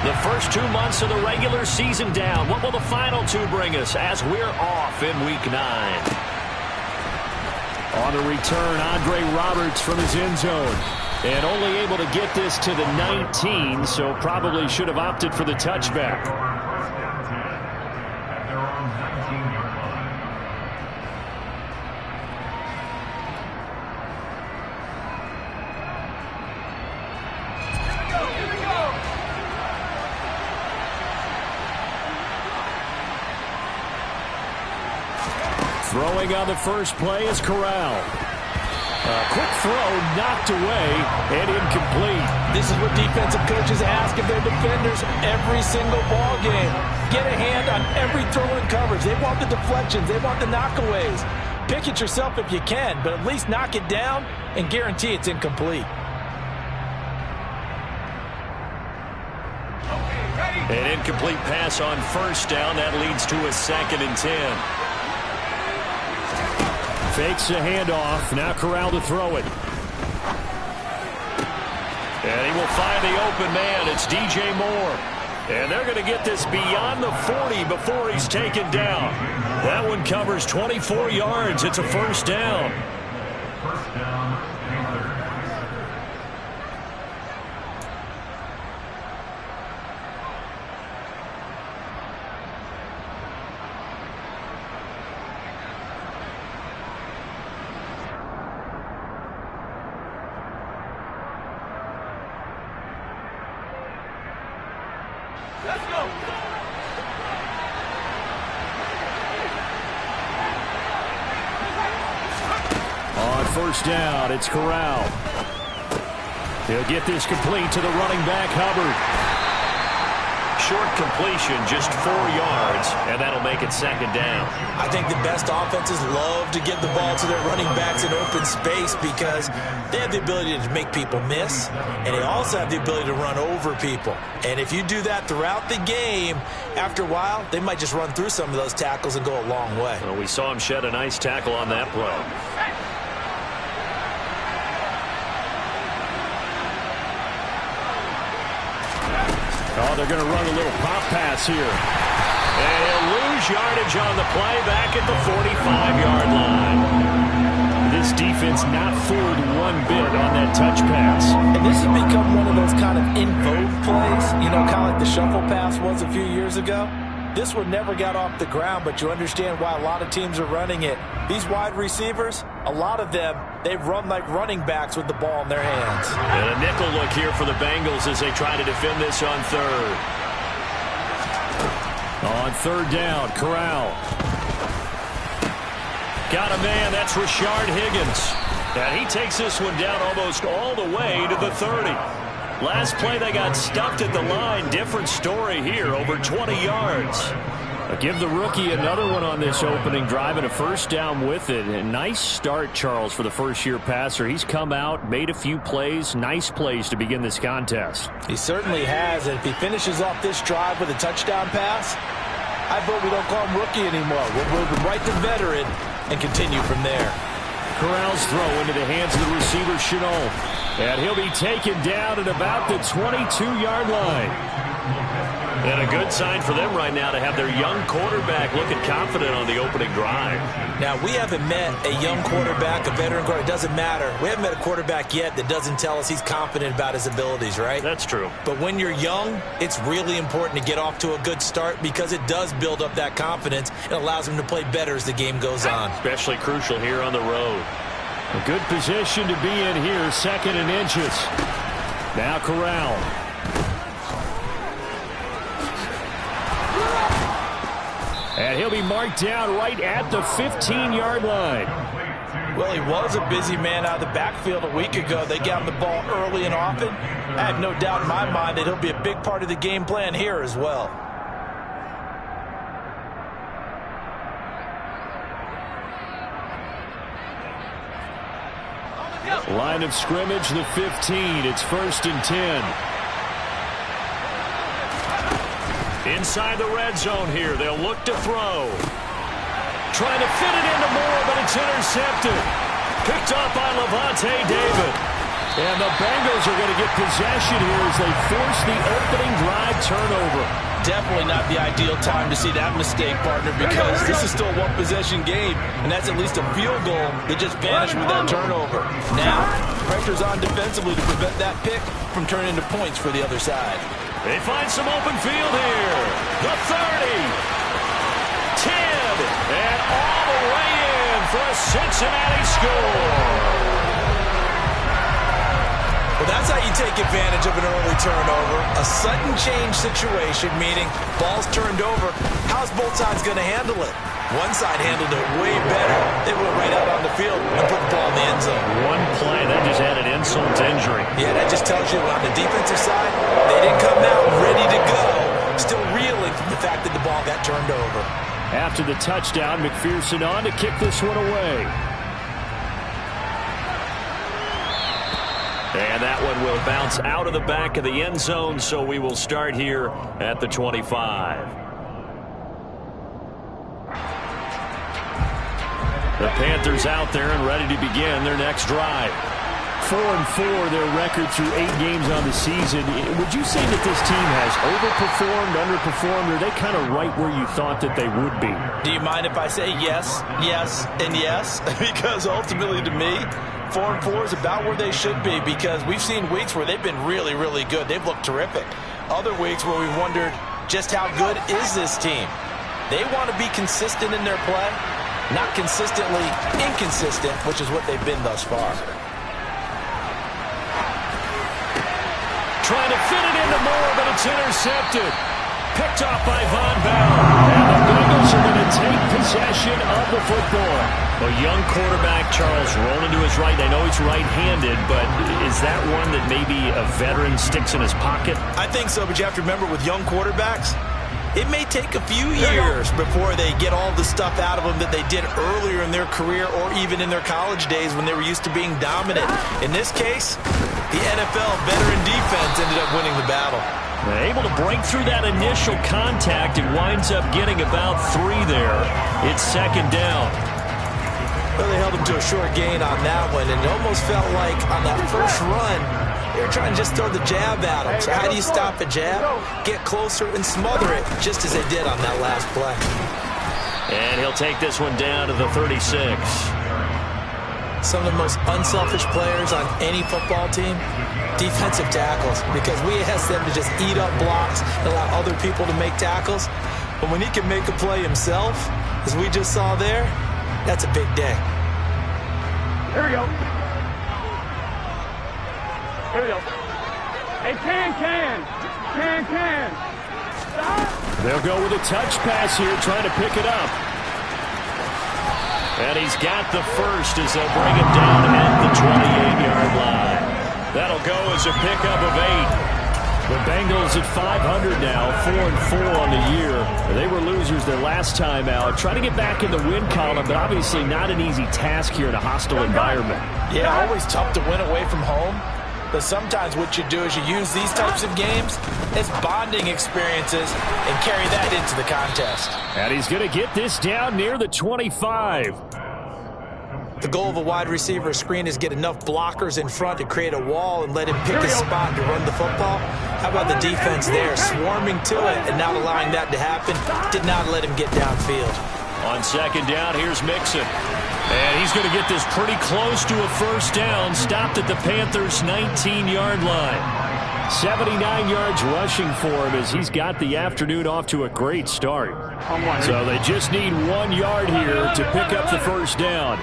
The first 2 months of the regular season down. What will the final 2 bring us as we're off in Week 9? On the return, Andre Roberts from his end zone. And only able to get this to the 19, so probably should have opted for the touchback. Throwing on the first play is Corral. A quick throw knocked away and incomplete. This is what defensive coaches ask of their defenders every single ball game. Get a hand on every throw and coverage. They want the deflections. They want the knockaways. Pick it yourself if you can, but at least knock it down and guarantee it's incomplete. An incomplete pass on first down. That leads to a 2nd and 10. Fakes a handoff. Now Corral to throw it. And he will find the open man. It's DJ Moore. And they're going to get this beyond the 40 before he's taken down. That one covers 24 yards. It's a first down. First down, Panthers. Let's go. On first down, it's Corral. He'll get this complete to the running back, Hubbard. Short completion, just 4 yards, and that'll make it 2nd down. I think the best offenses love to give the ball to their running backs in open space because they have the ability to make people miss, and they also have the ability to run over people. And if you do that throughout the game, after a while, they might just run through some of those tackles and go a long way. Well, we saw him shed a nice tackle on that play. Oh, they're going to run a little pop pass here. And he'll lose yardage on the play back at the 45-yard line. This defense not fooled one bit on that touch pass. And this has become one of those kind of in vogue plays, you know, kind of like the shuffle pass was a few years ago. This one never got off the ground, but you understand why a lot of teams are running it. These wide receivers, a lot of them, they run like running backs with the ball in their hands. And a nickel look here for the Bengals as they try to defend this on third. On third down, Corral. Got a man, that's Rashard Higgins. And he takes this one down almost all the way to the 30. Last play, they got stuffed at the line. Different story here, over 20 yards. I'll give the rookie another one on this opening drive and a first down with it. A nice start, Charles, for the first-year passer. He's come out, made a few plays, nice plays to begin this contest. He certainly has, and if he finishes off this drive with a touchdown pass, I vote we don't call him rookie anymore. We'll move him right to veteran and continue from there. Corral's throw into the hands of the receiver, Shenault. And he'll be taken down at about the 22-yard line. And a good sign for them right now to have their young quarterback looking confident on the opening drive. Now, we haven't met a young quarterback, a veteran quarterback. It doesn't matter. We haven't met a quarterback yet that doesn't tell us he's confident about his abilities, right? That's true. But when you're young, it's really important to get off to a good start because it does build up that confidence and allows him to play better as the game goes on. Especially crucial here on the road. A good position to be in here, 2nd and inches. Now Corral. And he'll be marked down right at the 15-yard line. Well, he was a busy man out of the backfield a week ago. They got him the ball early and often. I have no doubt in my mind that he'll be a big part of the game plan here as well. Line of scrimmage, the 15. It's 1st and 10. Inside the red zone here. They'll look to throw. Trying to fit it into Moore, but it's intercepted. Picked up by Lavonte David. And the Bengals are going to get possession here as they force the opening drive turnover. Definitely not the ideal time to see that mistake, partner, because this is still a one-possession game, and that's at least a field goal that just vanished with that turnover. Now, pressure's on defensively to prevent that pick from turning into points for the other side. They find some open field here. The 30. 10. And all the way in for a Cincinnati score. Well, that's how you take advantage of an early turnover. A sudden change situation, meaning ball's turned over. How's both sides going to handle it? One side handled it way better. They went right out on the field and put the ball in the end zone. One play, that just added insult to injury. Yeah, that just tells you on the defensive side, they didn't come out ready to go. Still reeling from the fact that the ball got turned over. After the touchdown, McPherson on to kick this one away. And that one will bounce out of the back of the end zone, so we will start here at the 25. The Panthers out there and ready to begin their next drive. 4-4, their record through 8 games on the season. Would you say that this team has overperformed, underperformed, or are they kind of right where you thought that they would be? Do you mind if I say yes, yes, and yes? Because ultimately to me, 4-4 is about where they should be because we've seen weeks where they've been really, really good. They've looked terrific. Other weeks where we've wondered just how good is this team? They want to be consistent in their play, not consistently inconsistent, which is what they've been thus far. Trying to fit it into Moore, but it's intercepted. Picked off by Von Bell. And the Bengals are going to take possession of the football. A young quarterback, Charles, rolling to his right. I know he's right-handed, but is that one that maybe a veteran sticks in his pocket? I think so, but you have to remember with young quarterbacks, it may take a few years before they get all the stuff out of them that they did earlier in their career or even in their college days when they were used to being dominant. In this case, the NFL veteran defense ended up winning the battle. Able to break through that initial contact and winds up getting about 3 there. It's 2nd down. Well, they held him to a short gain on that one, and it almost felt like on that first run, they were trying to just throw the jab at him. So how do you stop a jab? Get closer and smother it, just as they did on that last play. And he'll take this one down to the 36. Some of the most unselfish players on any football team, defensive tackles, because we ask them to just eat up blocks and allow other people to make tackles. But when he can make a play himself, as we just saw there, that's a big day. Here we go. Here we go. Hey, can. Stop. They'll go with a touch pass here, trying to pick it up. And he's got the first as they'll bring him down at the 28-yard line. That'll go as a pickup of 8. The Bengals at 500 now, 4-4 on the year. They were losers their last time out. Trying to get back in the win column, but obviously not an easy task here in a hostile environment. Yeah, always tough to win away from home. But sometimes what you do is you use these types of games as bonding experiences and carry that into the contest. And he's going to get this down near the 25. The goal of a wide receiver screen is get enough blockers in front to create a wall and let him pick a spot to run the football. How about the defense there, swarming to it and not allowing that to happen? Did not let him get downfield. On second down, here's Mixon. And he's going to get this pretty close to a first down. Stopped at the Panthers' 19-yard line. 79 yards rushing for him as he's got the afternoon off to a great start. So they just need 1 yard here to pick up the first down.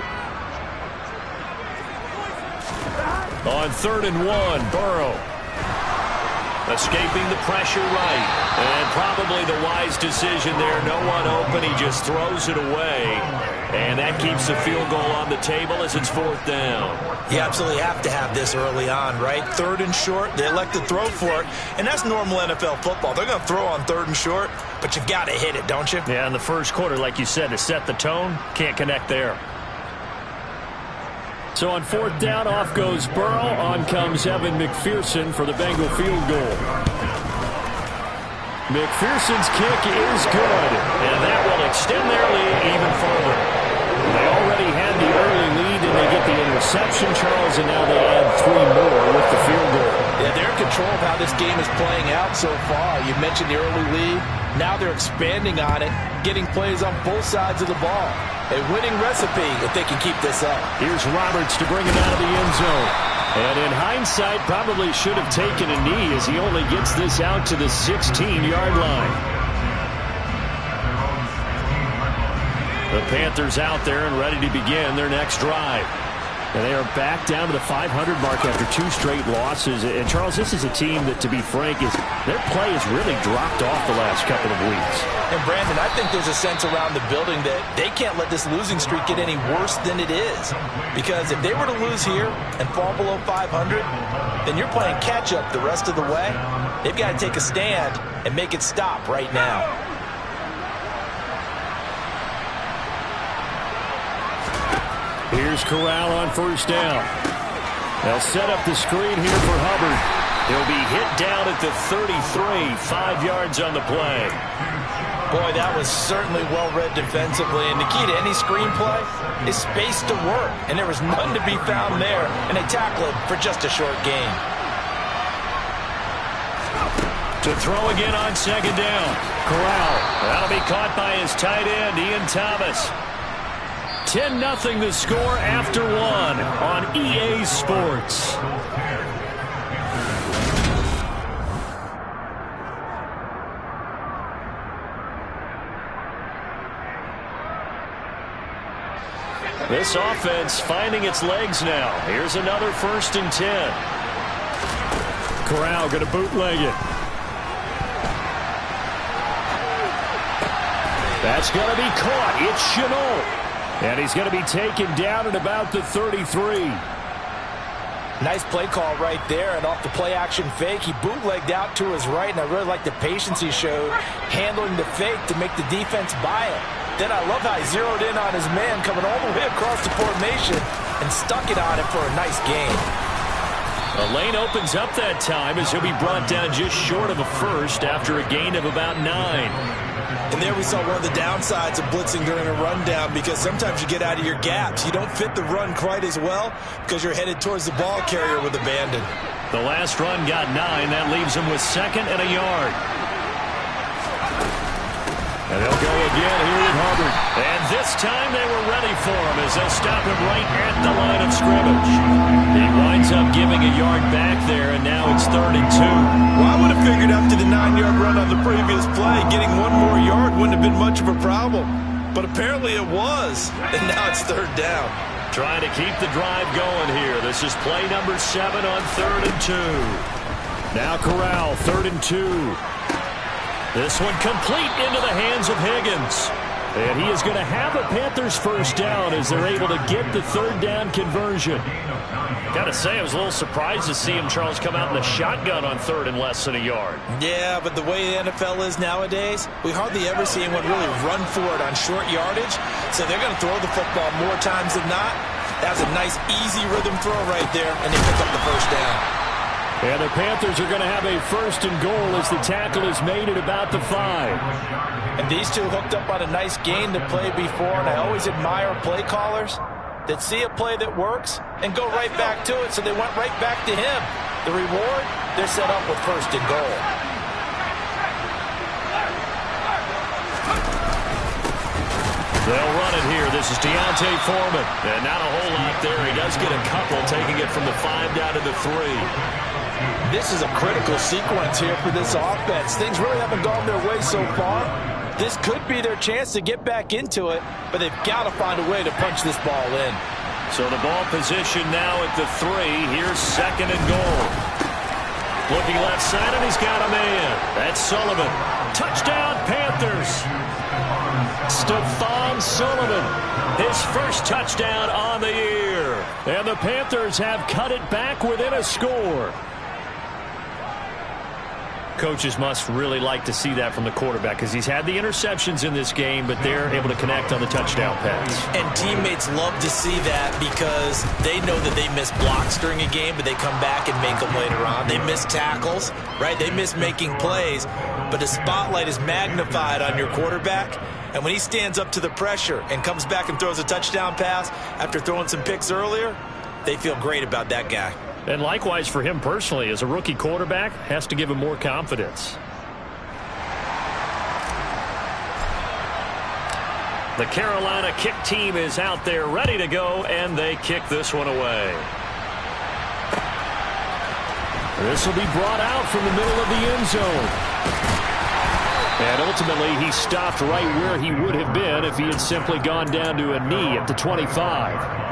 On 3rd and 1, Burrow. Escaping the pressure right. And probably the wise decision there. No one open. He just throws it away. And that keeps the field goal on the table as it's 4th down. You absolutely have to have this early on, right? 3rd and short, they elect to throw for it. And that's normal NFL football. They're going to throw on 3rd and short, but you've got to hit it, don't you? Yeah, in the first quarter, like you said, to set the tone, can't connect there. So on 4th down, off goes Burrow. On comes Evan McPherson for the Bengal field goal. McPherson's kick is good, and that will extend their lead even further. They already had the early lead, and they get the interception, Charles, and now they add 3 more with the field goal. Yeah, they're in control of how this game is playing out so far. You mentioned the early lead. Now they're expanding on it, getting plays on both sides of the ball. A winning recipe if they can keep this up. Here's Roberts to bring him out of the end zone. And in hindsight, probably should have taken a knee as he only gets this out to the 16-yard line. The Panthers out there and ready to begin their next drive. And they are back down to the 500 mark after 2 straight losses. And, Charles, this is a team that, to be frank, their play has really dropped off the last couple of weeks. And, Brandon, I think there's a sense around the building that they can't let this losing streak get any worse than it is. Because if they were to lose here and fall below 500, then you're playing catch-up the rest of the way. They've got to take a stand and make it stop right now. Here's Corral on 1st down. They'll set up the screen here for Hubbard. He'll be hit down at the 33, 5 yards on the play. Boy, that was certainly well-read defensively. And the key to any screenplay is space to work. And there was none to be found there. And they tackle it for just a short gain. To throw again on 2nd down. Corral. That'll be caught by his tight end, Ian Thomas. 10-0 the score after 1 on EA Sports. This offense finding its legs now. Here's another 1st and 10. Corral going to bootleg it. That's going to be caught. It's Shenault. And he's going to be taken down at about the 33. Nice play call right there, and off the play-action fake, he bootlegged out to his right, and I really like the patience he showed handling the fake to make the defense buy it. Then I love how he zeroed in on his man coming all the way across the formation and stuck it on him for a nice gain. The lane opens up that time as he'll be brought down just short of a first after a gain of about 9. And there we saw one of the downsides of blitzing during a rundown, because sometimes you get out of your gaps. You don't fit the run quite as well because you're headed towards the ball carrier with abandon. The last run got 9. That leaves him with 2nd and a yard. And they'll go again here with Hubbard. And this time they were ready for him as they'll stop him right at the line of scrimmage. He winds up giving a yard back there, and now it's 3rd and 2. Well, I would have figured after the 9-yard run on the previous play, getting 1 more yard wouldn't have been much of a problem. But apparently it was, and now it's 3rd down. Trying to keep the drive going here. This is play number 7 on 3rd and 2. Now Corral, 3rd and 2. This one complete into the hands of Higgins. And he is going to have a Panthers first down as they're able to get the 3rd down conversion. Got to say, I was a little surprised to see him, Charles, come out in the shotgun on 3rd and less than a yard. Yeah, but the way the NFL is nowadays, we hardly ever see anyone really run for it on short yardage. So they're going to throw the football more times than not. That's a nice, easy rhythm throw right there, and they pick up the first down. And the Panthers are going to have a 1st and goal as the tackle is made at about the 5. And these two hooked up on a nice gain to play before, and I always admire play callers that see a play that works and go right back to it, so they went right back to him. The reward, they're set up with 1st and goal. They'll run it here. This is D'Onta Foreman. And not a whole lot there. He does get a couple, taking it from the 5 down to the 3. This is a critical sequence here for this offense. Things really haven't gone their way so far. This could be their chance to get back into it, but they've got to find a way to punch this ball in. So the ball position now at the 3. Here's 2nd and goal. Looking left side, and he's got a man. That's Sullivan. Touchdown, Panthers. Stephon Sullivan, his first touchdown on the year. And the Panthers have cut it back within a score. Coaches must really like to see that from the quarterback because he's had the interceptions in this game, but they're able to connect on the touchdown pass. And teammates love to see that because they know that they miss blocks during a game, but they come back and make them later on. They miss tackles, right? They miss making plays, but the spotlight is magnified on your quarterback. And when he stands up to the pressure and comes back and throws a touchdown pass after throwing some picks earlier, they feel great about that guy. And likewise for him personally, as a rookie quarterback, has to give him more confidence. The Carolina kick team is out there ready to go, and they kick this one away. This will be brought out from the middle of the end zone. And ultimately, he stopped right where he would have been if he had simply gone down to a knee at the 25.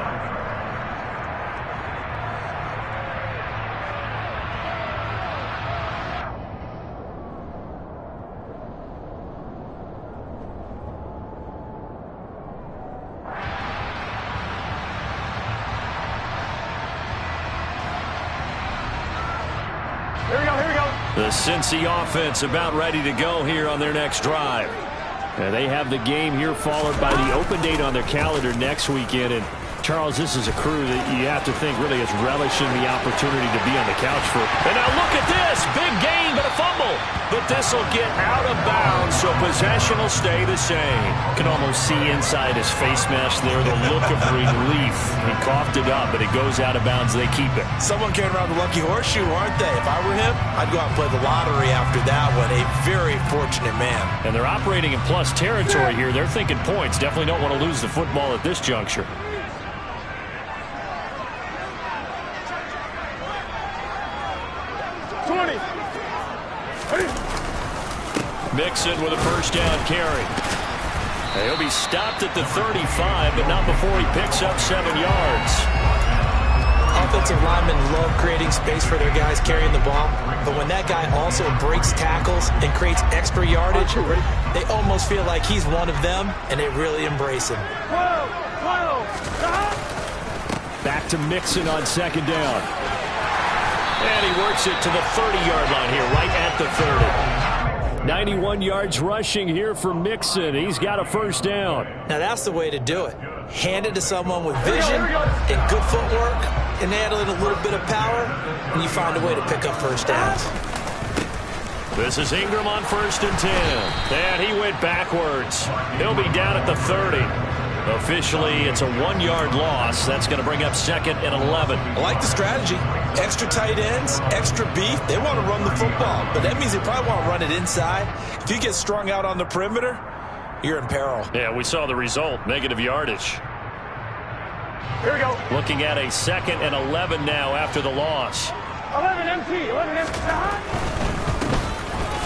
The Cincy offense about ready to go here on their next drive. And they have the game here followed by the open date on their calendar next weekend. And Charles, this is a crew that you have to think really is relishing the opportunity to be on the couch for. And now look at this. Big gain, but a fumble. But this will get out of bounds, so possession will stay the same. Can almost see inside his face mask there the look of relief. He coughed it up, but it goes out of bounds. They keep it. Someone carrying around the lucky horseshoe, aren't they? If I were him, I'd go out and play the lottery after that one. A very fortunate man. And they're operating in plus territory here. They're thinking points. Definitely don't want to lose the football at this juncture. Mixon with a first down carry. He'll be stopped at the 35, but not before he picks up 7 yards. Offensive linemen love creating space for their guys carrying the ball, but when that guy also breaks tackles and creates extra yardage, they almost feel like he's one of them, and they really embrace him. Back to Mixon on 2nd down. And he works it to the 30-yard line here, right at the 30. 91 yards rushing here for Mixon. He's got a first down. Now that's the way to do it. Hand it to someone with vision and good footwork, and add in a little bit of power, and you find a way to pick up first downs. This is Ingram on 1st and 10. And he went backwards. He'll be down at the 30. Officially, it's a 1-yard loss. That's going to bring up 2nd and 11. I like the strategy. Extra tight ends, extra beef. They want to run the football, but that means they probably want to run it inside. If you get strung out on the perimeter, you're in peril. Yeah, we saw the result. Negative yardage. Here we go. Looking at a 2nd and 11 now after the loss. 11 empty. 11 empty.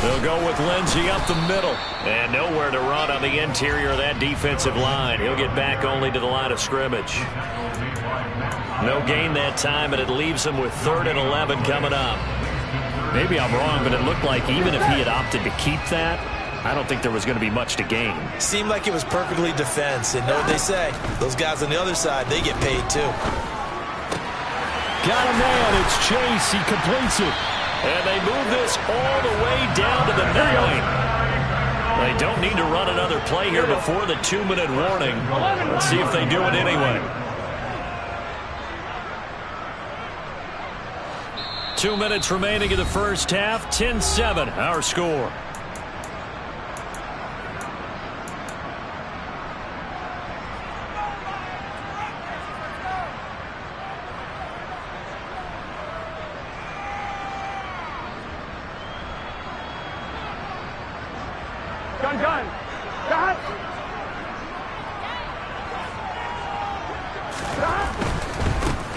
They'll go with Lindsey up the middle. And nowhere to run on the interior of that defensive line. He'll get back only to the line of scrimmage. No gain that time, and it leaves him with 3rd and 11 coming up. Maybe I'm wrong, but it looked like even if he had opted to keep that, I don't think there was going to be much to gain. Seemed like it was perfectly defense, and know what they say. Those guys on the other side, they get paid too. Got a man. It's Chase. He completes it. And they move this all the way down to the 9. They don't need to run another play here before the 2-minute warning. Let's see if they do it anyway. 2 minutes remaining in the first half. 10-7, our score. gun. Stop.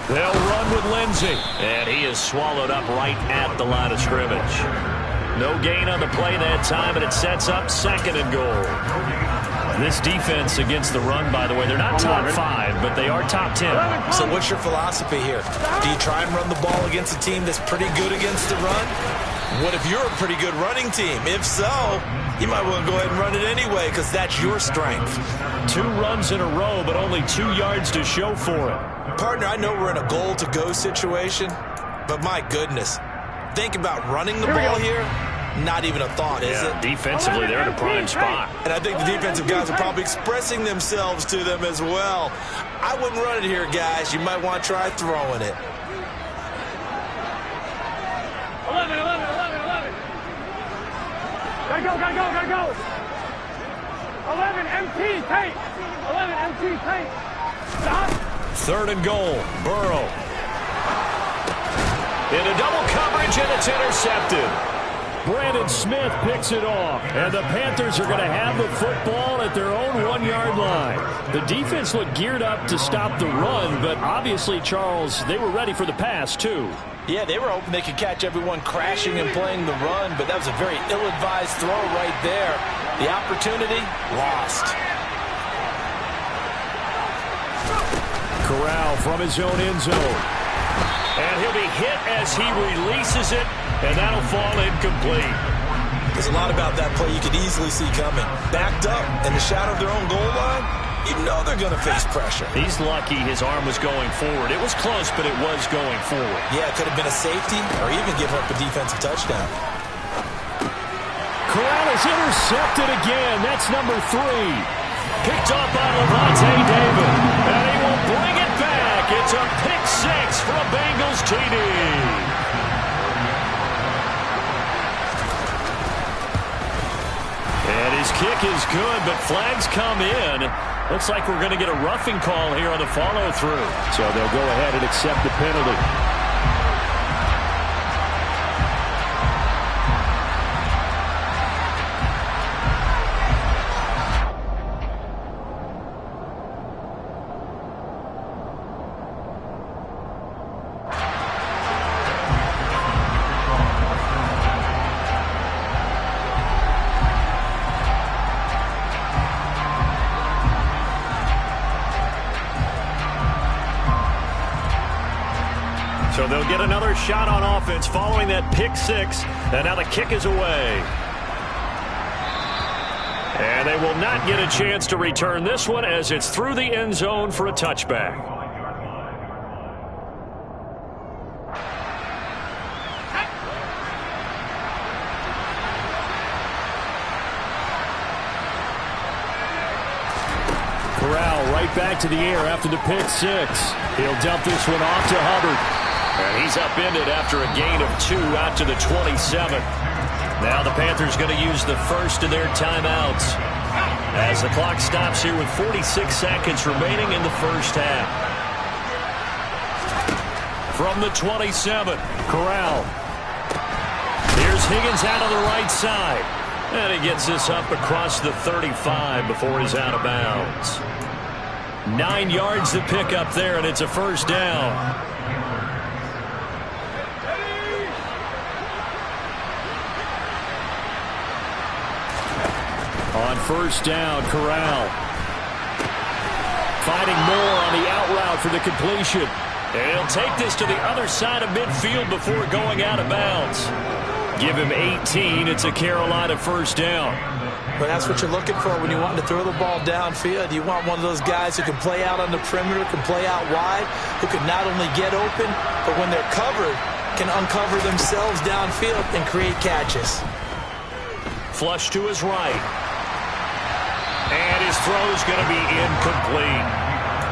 They'll run with Lindsey. And he is swallowed up right at the line of scrimmage. No gain on the play that time, and it sets up 2nd and goal. This defense against the run, by the way, they're not top 5, but they are top 10. So what's your philosophy here? Do you try and run the ball against a team that's pretty good against the run? What if you're a pretty good running team? If so, you might want to go ahead and run it anyway because that's your strength. 2 runs in a row, but only 2 yards to show for it. Partner, I know we're in a goal-to-go situation, but my goodness, think about running the ball here. Not even a thought, is it? Defensively, they're in a prime spot. And I think the defensive guys are probably expressing themselves to them as well. I wouldn't run it here, guys. You might want to try throwing it. 11. Gotta go. 11, empty, tight. 11, empty, tight. Stop. 3rd and goal. Burrow. Into double coverage, and it's intercepted. Brandon Smith picks it off, and the Panthers are going to have the football at their own 1-yard line. The defense looked geared up to stop the run, but obviously, Charles, they were ready for the pass, too. Yeah, they were hoping they could catch everyone crashing and playing the run, but that was a very ill-advised throw right there. The opportunity, lost. Corral from his own end zone. And he'll be hit as he releases it, and that'll fall incomplete. There's a lot about that play you could easily see coming. Backed up in the shadow of their own goal line, you know they're going to face pressure. He's lucky his arm was going forward. It was close, but it was going forward. Yeah, it could have been a safety or even give up a defensive touchdown. Corral is intercepted again. That's number 3. Picked up by Levante David. And he will bring it back. It's a pick 6 for a Bengals TD. And his kick is good, but flags come in. Looks like we're going to get a roughing call here on the follow-through. So they'll go ahead and accept the penalty. So they'll get another shot on offense following that pick 6. And now the kick is away. And they will not get a chance to return this one as it's through the end zone for a touchback. Corral right back to the air after the pick 6. He'll dump this one off to Hubbard. And he's upended after a gain of 2 out to the 27. Now the Panthers going to use the first of their timeouts as the clock stops here with 46 seconds remaining in the first half. From the 27, Corral. Here's Higgins out on the right side. And he gets this up across the 35 before he's out of bounds. 9 yards to pick up there, and it's a first down. On first down, Corral. Finding more on the out route for the completion. And he'll take this to the other side of midfield before going out of bounds. Give him 18. It's a Carolina first down. But that's what you're looking for when you want to throw the ball downfield. You want one of those guys who can play out on the perimeter, can play out wide, who can not only get open, but when they're covered, can uncover themselves downfield and create catches. Flush to his right. And his throw's going to be incomplete.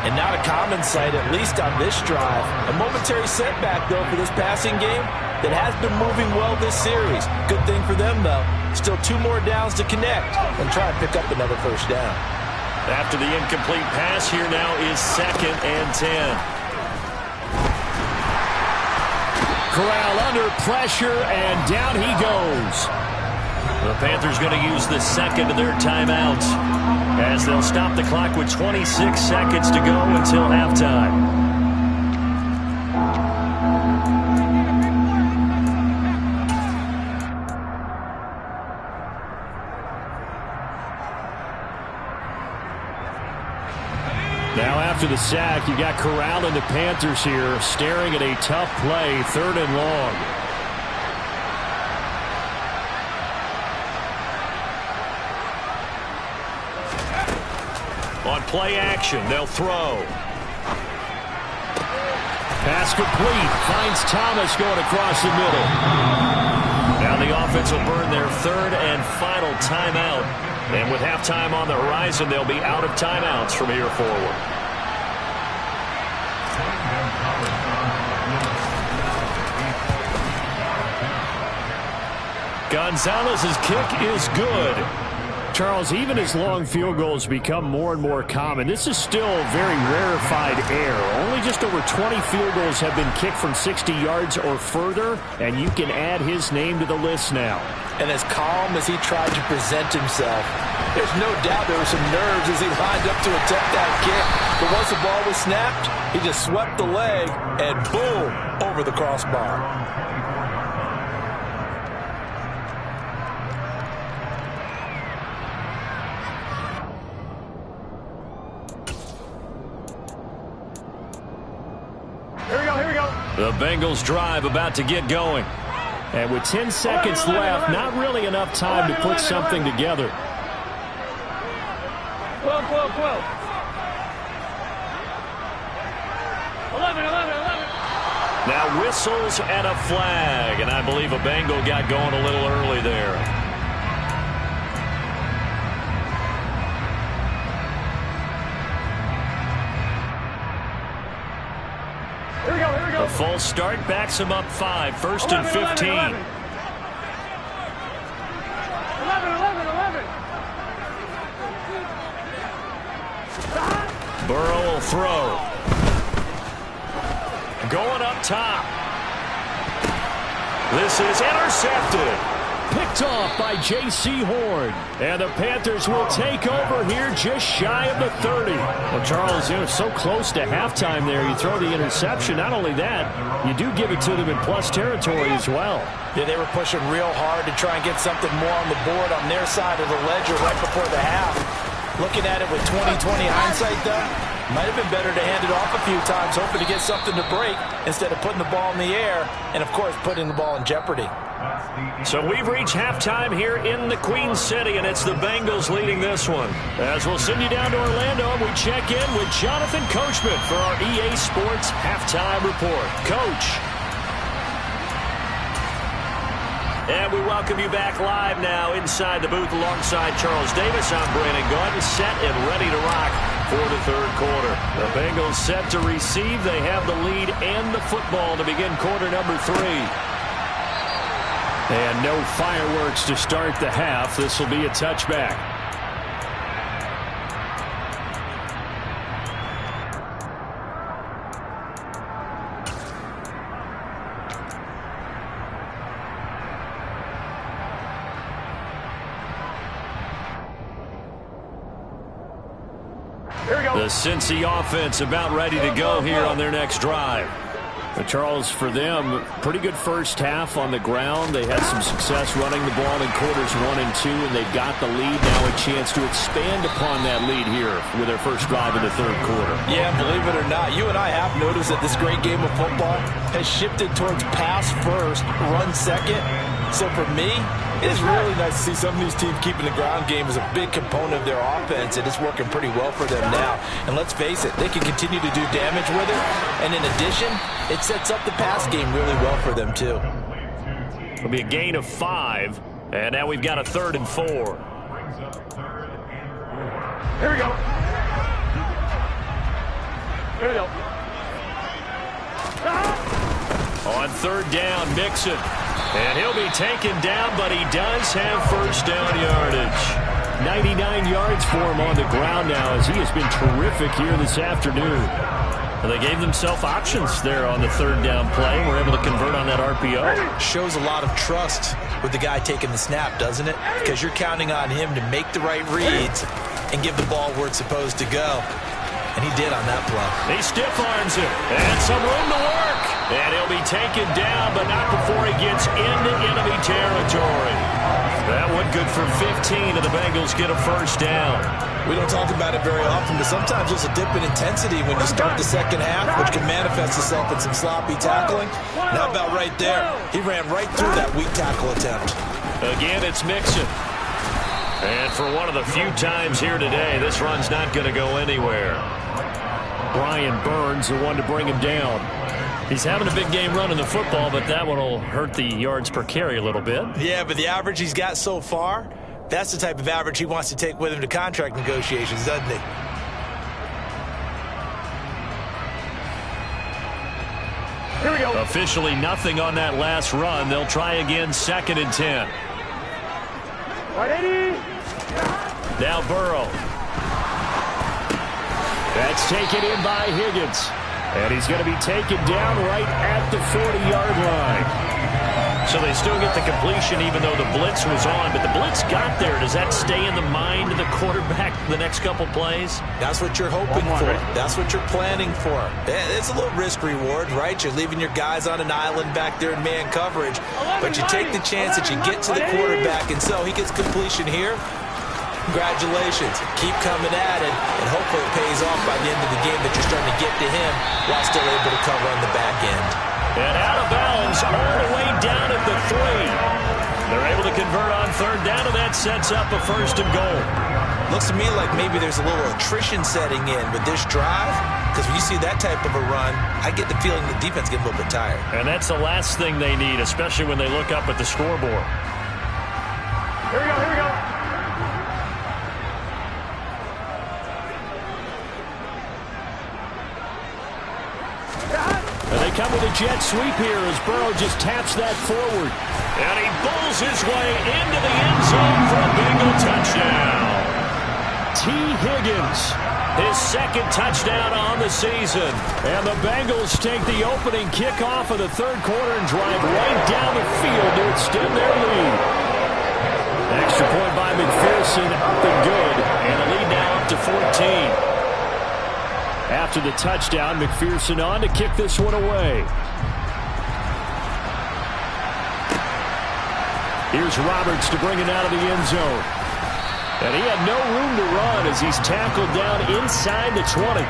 And not a common sight, at least on this drive. A momentary setback, though, for this passing game that has been moving well this series. Good thing for them, though. Still 2 more downs to connect and try and pick up another first down. After the incomplete pass, here now is 2nd and 10. Corral under pressure, and down he goes. The Panthers going to use the second of their timeouts as they'll stop the clock with 26 seconds to go until halftime. Now after the sack, you got Corral and the Panthers here staring at a tough play, 3rd and long. On play action, they'll throw. Pass complete. Finds Thomas going across the middle. Now the offense will burn their 3rd and final timeout. And with halftime on the horizon, they'll be out of timeouts from here forward. Gonzalez's kick is good. Charles, even as long field goals become more and more common, this is still very rarefied air. Only just over 20 field goals have been kicked from 60 yards or further, and you can add his name to the list now. And as calm as he tried to present himself, there's no doubt there were some nerves as he lined up to attempt that kick. But once the ball was snapped, he just swept the leg and boom, over the crossbar. The Bengals drive about to get going. And with 10 seconds left, not really enough time to put something together. 12. 11. Now whistles and a flag. And I believe a Bengal got going a little early there. Here we go. A false start backs him up 5. 1st and 15. 11. Burrow will throw. Going up top. This is intercepted. Picked off by J.C. Horn. And the Panthers will take over here just shy of the 30. Well, Charles, so close to halftime there. You throw the interception. Not only that, you do give it to them in plus territory as well. Yeah, they were pushing real hard to try and get something more on the board on their side of the ledger right before the half. Looking at it with 20/20 hindsight, though, might have been better to hand it off a few times, hoping to get something to break instead of putting the ball in the air and, of course, putting the ball in jeopardy. So we've reached halftime here in the Queen City, and it's the Bengals leading this one. As we'll send you down to Orlando, and we check in with Jonathan Coachman for our EA Sports Halftime Report. Coach. And we welcome you back live now inside the booth alongside Charles Davis. I'm Brandon Gaudin, set and ready to rock for the 3rd quarter. The Bengals set to receive. They have the lead and the football to begin quarter number 3. And no fireworks to start the half. This will be a touchback. The Cincy offense about ready to go here on their next drive. But Charles, for them, pretty good first half on the ground. They had some success running the ball in quarters 1 and 2, and they've got the lead now, a chance to expand upon that lead here with their first drive in the 3rd quarter. Yeah, believe it or not, you and I have noticed that this great game of football has shifted towards pass first, run second. So for me, it is really nice to see some of these teams keeping the ground game as a big component of their offense, and it's working pretty well for them now. And let's face it, they can continue to do damage with it. And in addition, it sets up the pass game really well for them, too. It'll be a gain of 5, and now we've got a 3rd and 4. Here we go. On 3rd down, Mixon. And he'll be taken down, but he does have first down yardage. 99 yards for him on the ground now, as he has been terrific here this afternoon. Well, they gave themselves options there on the third down play. We're able to convert on that RPO. Shows a lot of trust with the guy taking the snap, doesn't it? Because you're counting on him to make the right reads and give the ball where it's supposed to go. And he did on that play. He stiff arms it. And some room to work. And he'll be taken down, but not before he gets into enemy territory. That one good for 15, and the Bengals get a first down. We don't talk about it very often, but sometimes there's a dip in intensity when you start the second half, which can manifest itself in some sloppy tackling. And how about right there? He ran right through that weak tackle attempt. Again, it's Mixon. And for one of the few times here today, this run's not going to go anywhere. Brian Burns, the one to bring him down. He's having a big game running the football, but that one will hurt the yards per carry a little bit. Yeah, but the average he's got so far, that's the type of average he wants to take with him to contract negotiations, doesn't he? Here we go. Officially nothing on that last run. They'll try again, 2nd and 10. Right, Eddie. Now Burrow. That's taken in by Higgins. And he's going to be taken down right at the 40-yard line. So they still get the completion even though the blitz was on. But the blitz got there. Does that stay in the mind of the quarterback the next couple plays? That's what you're hoping for. That's what you're planning for. It's a little risk-reward, right? You're leaving your guys on an island back there in man coverage. But you take the chance that you get to the quarterback, and so he gets completion here. Congratulations. Keep coming at it, and hopefully it pays off by the end of the game that you're starting to get to him while still able to cover on the back end. And out of bounds all the way down at the 3. They're able to convert on third down, and that sets up a 1st and goal. Looks to me like maybe there's a little attrition setting in with this drive, because when you see that type of a run, I get the feeling the defense gets a little bit tired. And that's the last thing they need, especially when they look up at the scoreboard. Here we go, here we go. And they come with a jet sweep here as Burrow just taps that forward. And he bowls his way into the end zone for a Bengal touchdown. T. Higgins, his 2nd touchdown on the season. And the Bengals take the opening kickoff of the 3rd quarter and drive right down the field to extend their lead. Extra point by McPherson, up and good. And the lead now up to 14. After the touchdown, McPherson on to kick this one away. Here's Roberts to bring it out of the end zone. And he had no room to run as he's tackled down inside the 20.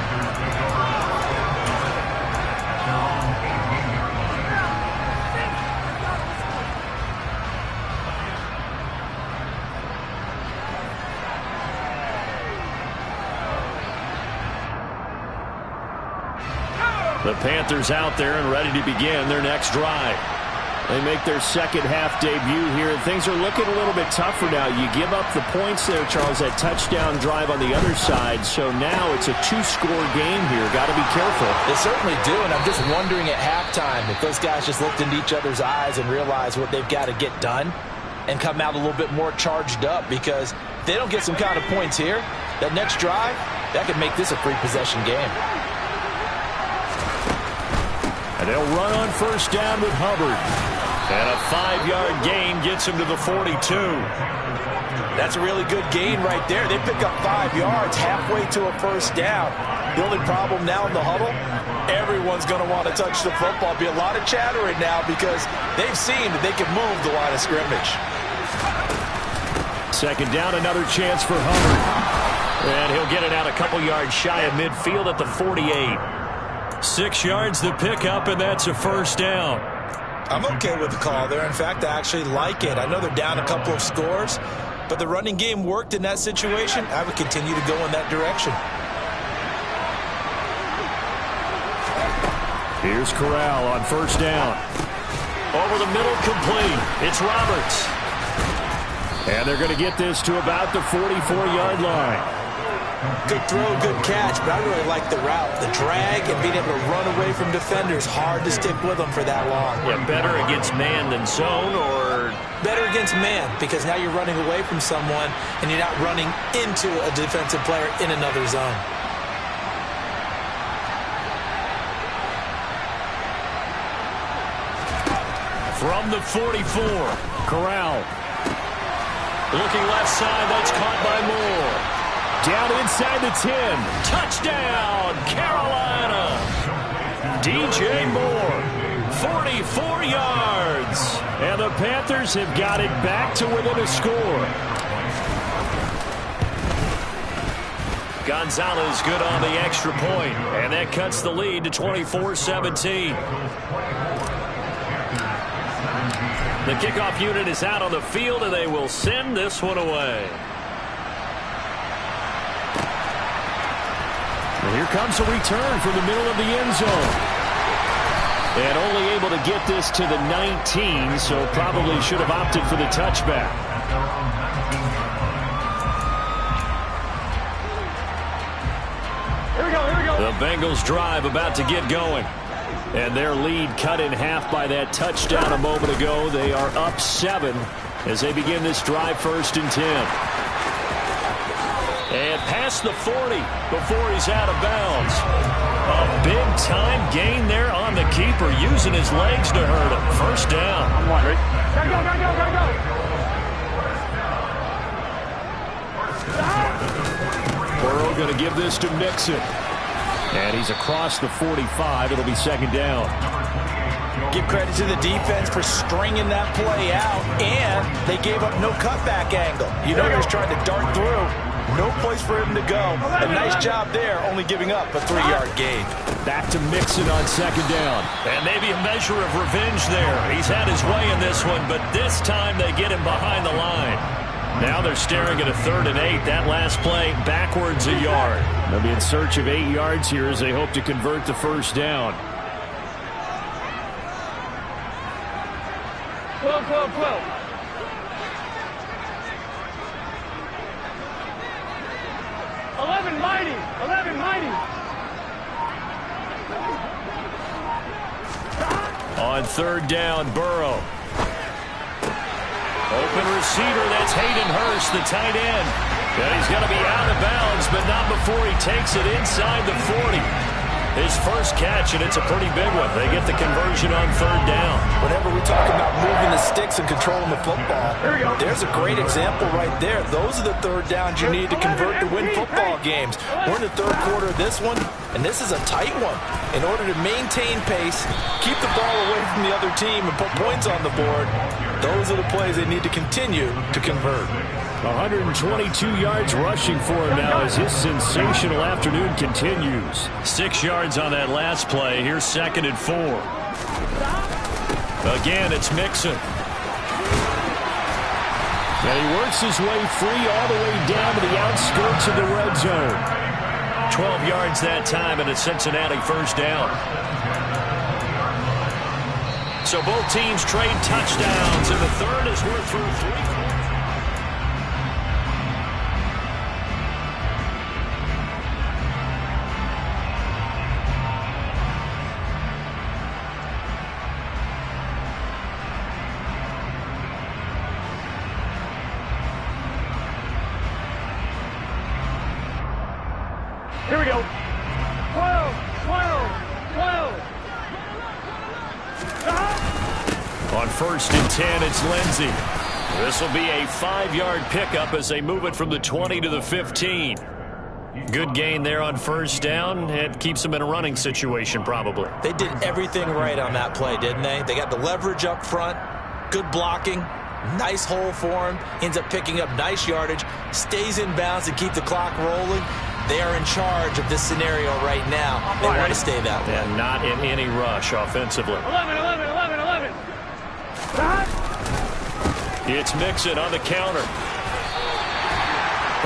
The Panthers out there and ready to begin their next drive. They make their 2nd half debut here, and things are looking a little bit tougher now. You give up the points there, Charles, that touchdown drive on the other side. So now it's a 2-score game here. Got to be careful. They certainly do, and I'm just wondering at halftime if those guys just looked into each other's eyes and realized what they've got to get done and come out a little bit more charged up, because if they don't get some kind of points here, that next drive, that could make this a free possession game. And they'll run on 1st down with Hubbard. And a 5-yard gain gets him to the 42. That's a really good gain right there. They pick up 5 yards halfway to a 1st down. The only problem now in the huddle, everyone's going to want to touch the football. Be a lot of chattering now because they've seen that they can move the line of scrimmage. 2nd down, another chance for Hubbard. And he'll get it out a couple yards shy of midfield at the 48. 6 yards to pick up, and that's a 1st down. I'm okay with the call there. In fact, I actually like it. I know they're down a couple of scores, but the running game worked in that situation. I would continue to go in that direction. Here's Corral on 1st down. Over the middle, complete. It's Roberts. And they're going to get this to about the 44-yard line. Good throw, good catch, but I really like the route. The drag and being able to run away from defenders, hard to stick with them for that long. Yeah, better against man than zone, or? Better against man, because now you're running away from someone and you're not running into a defensive player in another zone. From the 44, Corral. Looking left side, that's caught by Moore. Down inside the 10. Touchdown, Carolina. DJ Moore, 44 yards. And the Panthers have got it back to within a score. Gonzalez good on the extra point, and that cuts the lead to 24-17. The kickoff unit is out on the field, and they will send this one away. And here comes a return from the middle of the end zone. And only able to get this to the 19, so probably should have opted for the touchback. Here we go. The Bengals drive about to get going. And their lead cut in half by that touchdown a moment ago. They are up 7 as they begin this drive, 1st and 10. And past the 40 before he's out of bounds. A big-time gain there on the keeper, using his legs to hurt him. 1st down. I'm wondering. Go. Burrow going to give this to Mixon. And he's across the 45. It'll be 2nd down. Give credit to the defense for stringing that play out, and they gave up no cutback angle. You know he was trying to dart through. No place for him to go. A nice job there, only giving up a 3-yard gain. Back to Mixon on 2nd down. And maybe a measure of revenge there. He's had his way in this one, but this time they get him behind the line. Now they're staring at a 3rd and 8. That last play, backwards a yard. They'll be in search of 8 yards here as they hope to convert the 1st down. 12. 11 mighty. On 3rd down, Burrow. Open receiver, that's Hayden Hurst, the tight end. And he's going to be out of bounds, but not before he takes it inside the 40. His first catch, and it's a pretty big one. They get the conversion on 3rd down. Whenever we talk about moving the sticks and controlling the football, there's a great example right there. Those are the 3rd downs you need to convert to win football games. We're in the 3rd quarter of this one, and this is a tight one. In order to maintain pace, keep the ball away from the other team, and put points on the board, those are the plays they need to continue to convert. 122 yards rushing for him now as his sensational afternoon continues. 6 yards on that last play. Here's 2nd and 4. Again, it's Mixon. And he works his way free all the way down to the outskirts of the red zone. 12 yards that time, and a Cincinnati 1st down. So both teams trade touchdowns, and the 3rd is worth through 3. Here we go. 12. On 1st and 10, it's Lindsey. This will be a 5-yard pickup as they move it from the 20 to the 15. Good gain there on 1st down. It keeps them in a running situation, probably. They did everything right on that play, didn't they? They got the leverage up front, good blocking, nice hole for him, ends up picking up nice yardage, stays in bounds to keep the clock rolling. They are in charge of this scenario right now. They want to stay that way. And not in any rush offensively. 11. It's Mixon on the counter.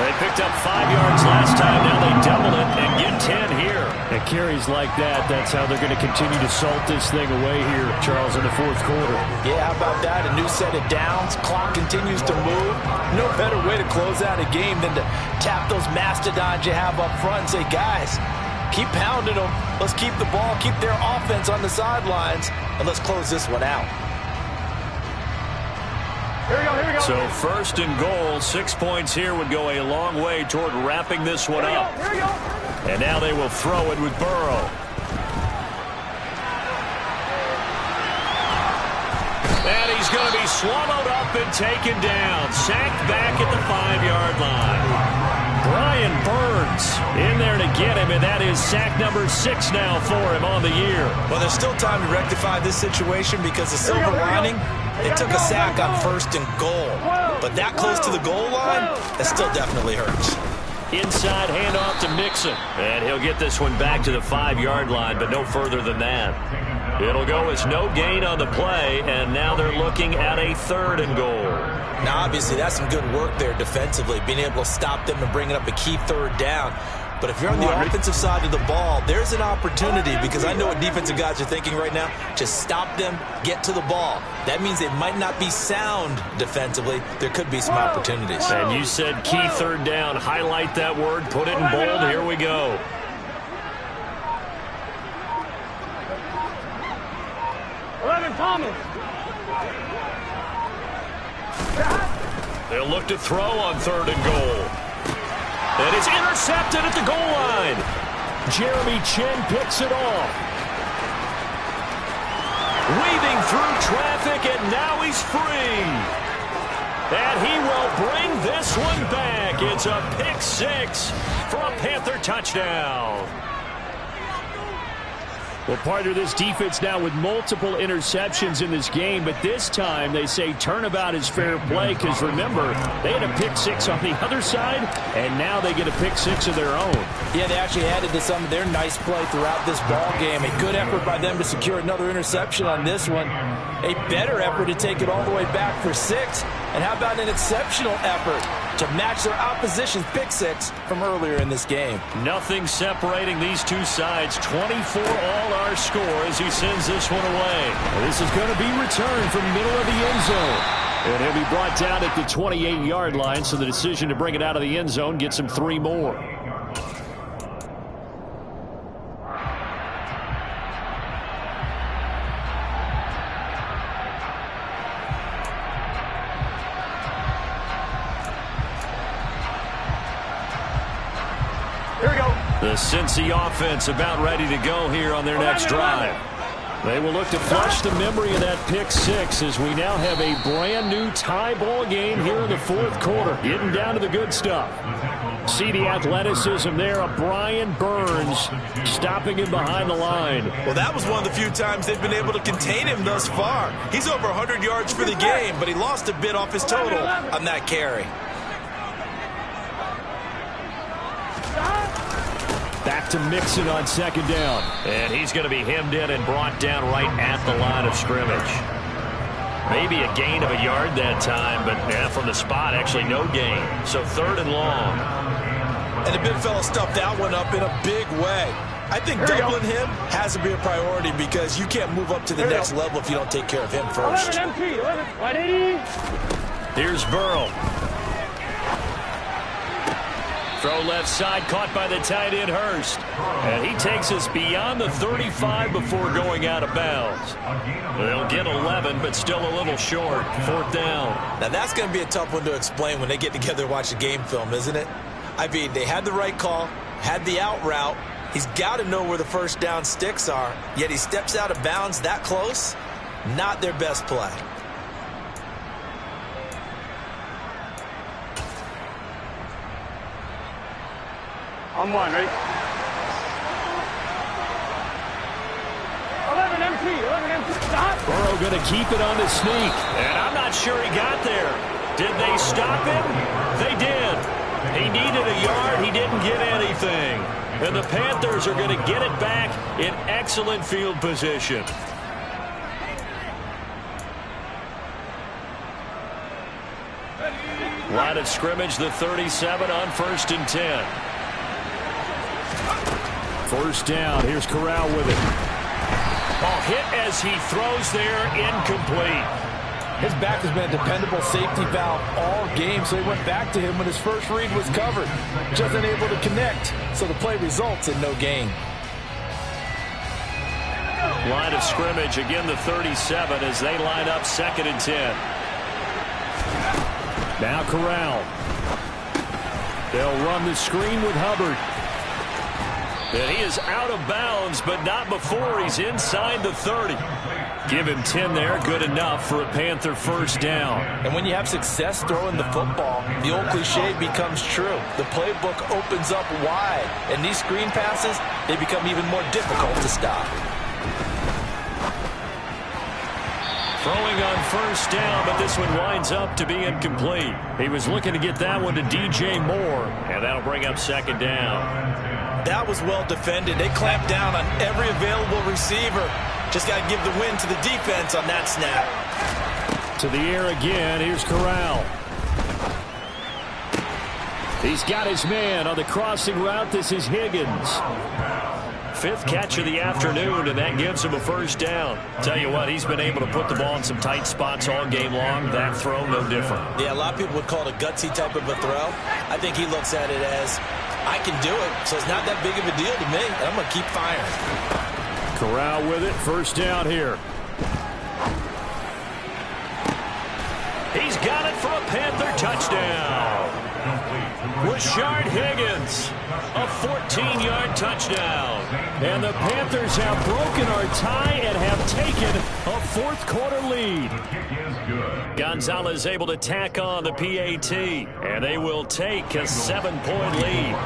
They picked up 5 yards last time. Now they double it and get 10 here. And carries like that, that's how they're going to continue to salt this thing away here, Charles, in the 4th quarter. Yeah, how about that? A new set of downs. Clock continues to move. No better way to close out a game than to tap those mastodons you have up front and say, guys, keep pounding them. Let's keep the ball, keep their offense on the sidelines, and let's close this one out. Here we go. So 1st and goal, 6 points here would go a long way toward wrapping this one up. Here we go. And now they will throw it with Burrow. And he's going to be swallowed up and taken down. Sacked back at the 5-yard line. Brian Burns in there to get him, and that is sack number 6 now for him on the year. Well, there's still time to rectify this situation because the silver lining, they took a sack on 1st and goal. But that close to the goal line, that still definitely hurts. Inside handoff to Mixon. And he'll get this one back to the 5-yard line, but no further than that. It'll go as no gain on the play, and now they're looking at a 3rd and goal. Now, obviously, that's some good work there defensively, being able to stop them and bringing up a key 3rd down. But if you're on the offensive side of the ball, there's an opportunity, because I know what defensive guys are thinking right now. Just stop them, get to the ball. That means they might not be sound defensively. There could be some opportunities. And you said key 3rd down. Highlight that word, put it in bold. Here we go. Thomas. They'll look to throw on 3rd and goal. And it's intercepted at the goal line. Jeremy Chinn picks it off. Weaving through traffic, and now he's free. And he will bring this one back. It's a pick 6 for a Panther touchdown. Well, partner, this defense now with multiple interceptions in this game, but this time they say turnabout is fair play because, remember, they had a pick 6 on the other side, and now they get a pick 6 of their own. Yeah, they actually added to some of their nice play throughout this ball game. A good effort by them to secure another interception on this one. A better effort to take it all the way back for 6. And how about an exceptional effort to match their opposition's pick 6 from earlier in this game? Nothing separating these two sides. 24 all our score as he sends this one away. This is going to be returned from middle of the end zone. And he'll be brought down at the 28-yard line, so the decision to bring it out of the end zone gets him 3 more. The Cincy offense about ready to go here on their next drive. They will look to flush the memory of that pick 6 as we now have a brand new tie ball game here in the 4th quarter. Getting down to the good stuff. See the athleticism there of Brian Burns stopping him behind the line. Well, that was one of the few times they've been able to contain him thus far. He's over 100 yards for the game, but he lost a bit off his total on that carry. Back to Mixon on 2nd down. And he's going to be hemmed in and brought down right at the line of scrimmage. Maybe a gain of a yard that time, but from the spot, actually no gain. So 3rd and long. And the big fella stuffed that one up in a big way. I think doubling him has to be a priority because you can't move up to the next level if you don't take care of him first. Here's Burrow. Throw left side, caught by the tight end Hurst. And he takes us beyond the 35 before going out of bounds. They'll get 11, but still a little short. 4th down. Now that's going to be a tough one to explain when they get together and watch the game film, isn't it? I mean, they had the right call, had the out route. He's got to know where the 1st down sticks are, yet he steps out of bounds that close. Not their best play. On 1, right? 11 empty, stop! Burrow going to keep it on the sneak. And I'm not sure he got there. Did they stop him? They did. He needed a yard. He didn't get anything. And the Panthers are going to get it back in excellent field position. Line of scrimmage, the 37 on 1st and 10. 1st down. Here's Corral with it. Ball hit as he throws there, incomplete. His back has been a dependable safety valve all game, so he went back to him when his first read was covered. Just unable to connect, so the play results in no gain. Line of scrimmage, again the 37 as they line up 2nd and 10. Now Corral. They'll run the screen with Hubbard. And he is out of bounds, but not before he's inside the 30. Give him 10 there, good enough for a Panther first down. And when you have success throwing the football, the old cliche becomes true. The playbook opens up wide, and these screen passes, they become even more difficult to stop. Throwing on first down, but this one winds up to be incomplete. He was looking to get that one to DJ Moore, and that'll bring up second down. That was well defended. They clamped down on every available receiver. Just got to give the win to the defense on that snap. To the air again. Here's Corral. He's got his man on the crossing route. This is Higgins. 5th catch of the afternoon, and that gives him a first down. Tell you what, he's been able to put the ball in some tight spots all game long. That throw, no different. Yeah, a lot of people would call it a gutsy type of a throw. I think he looks at it as, I can do it, so it's not that big of a deal to me, and I'm going to keep firing. Corral with it, first down here. He's got it for a Panther touchdown. Rashard Higgins, a 14-yard touchdown. And the Panthers have broken our tie and have taken a fourth-quarter lead. Gonzalez able to tack on the PAT, and they will take a 7-point lead.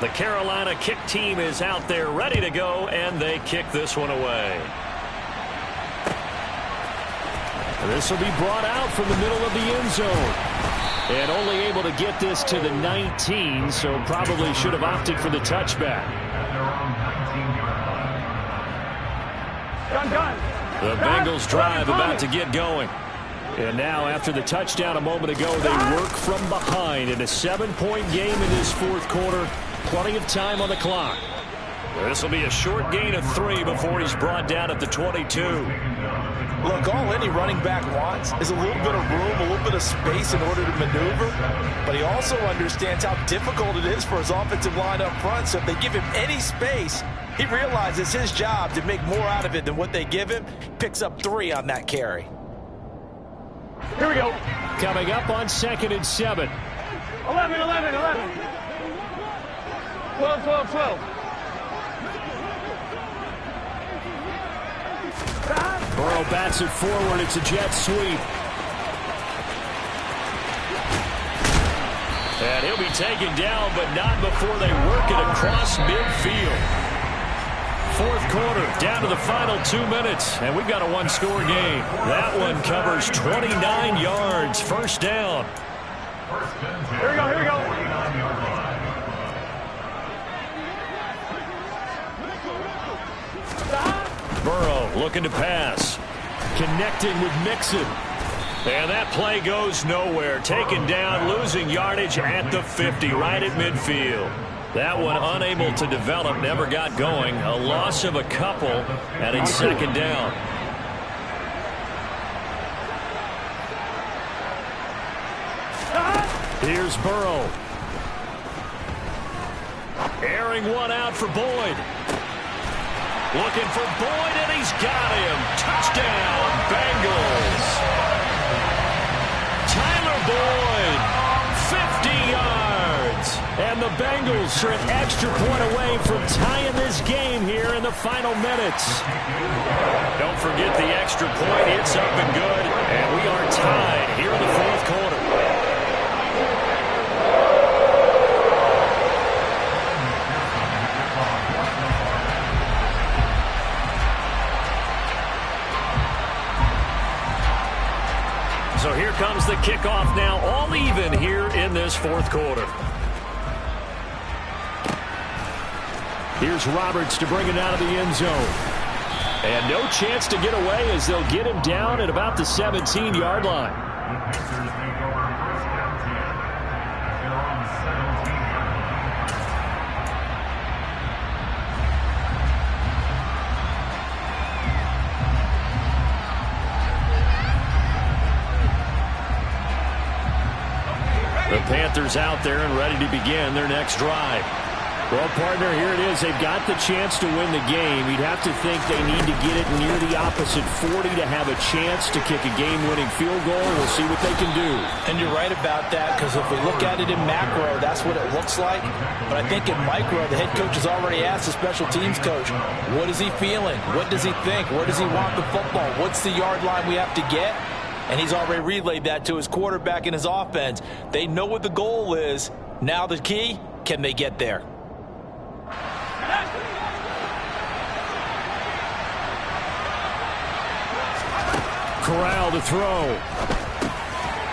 The Carolina kick team is out there ready to go, and they kick this one away. And this will be brought out from the middle of the end zone. And only able to get this to the 19, so probably should have opted for the touchback. The Bengals drive about to get going. And now, after the touchdown a moment ago, they work from behind in a 7-point game in this fourth quarter. Plenty of time on the clock. This will be a short gain of 3 before he's brought down at the 22. Look, all any running back wants is a little bit of room, a little bit of space in order to maneuver. But he also understands how difficult it is for his offensive line up front. So if they give him any space, he realizes his job to make more out of it than what they give him. Picks up 3 on that carry. Here we go. Coming up on 2nd and 7. 11, 11, 11. 12, 12, 12. Burrow bats it forward. It's a jet sweep. And he'll be taken down, but not before they work it across midfield. Fourth quarter, down to the final 2 minutes, and we've got a one-score game. That one covers 29 yards. First down. Here we go, here we go. Burrow looking to pass. Connecting with Mixon. And that play goes nowhere. Taken down, losing yardage at the 50, right at midfield. That one unable to develop, never got going. A loss of a couple, and it's second down. Here's Burrow. Airing one out for Boyd. Looking for Boyd, and he's got him. Touchdown, Bengals. Tyler Boyd, 50 yards. And the Bengals are an extra point away from tying this game here in the final minutes. Don't forget the extra point. It's up and good. And we are tied here in the fourth quarter. So here comes the kickoff now, all even here in this fourth quarter. Here's Roberts to bring it out of the end zone. And no chance to get away as they'll get him down at about the 17-yard line. The Panthers out there and ready to begin their next drive. Well, partner, here it is. They've got the chance to win the game. You'd have to think they need to get it near the opposite 40 to have a chance to kick a game-winning field goal. We'll see what they can do. And you're right about that, because if we look at it in macro, that's what it looks like. But I think in micro, the head coach has already asked the special teams coach, what is he feeling? What does he think? Where does he want the football? What's the yard line we have to get? And he's already relayed that to his quarterback and his offense. They know what the goal is. Now the key, can they get there? Corral to throw.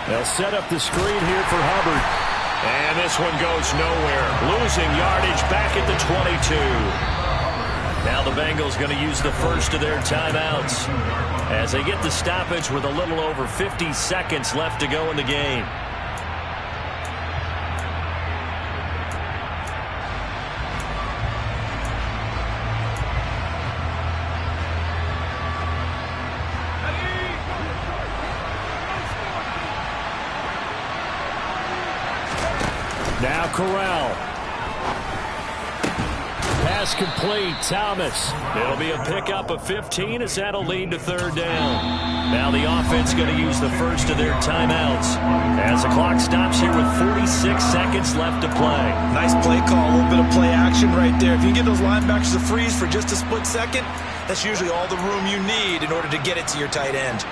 They'll set up the screen here for Hubbard. And this one goes nowhere. Losing yardage back at the 22. Now the Bengals going to use the first of their timeouts as they get the stoppage with a little over 50 seconds left to go in the game. Now Corral. Pass complete. Thomas. It'll be a pickup of 15 as that'll lead to third down. Now the offense going to use the first of their timeouts as the clock stops here with 46 seconds left to play. Nice play call, a little bit of play action right there. If you can get those linebackers to freeze for just a split second, that's usually all the room you need in order to get it to your tight end.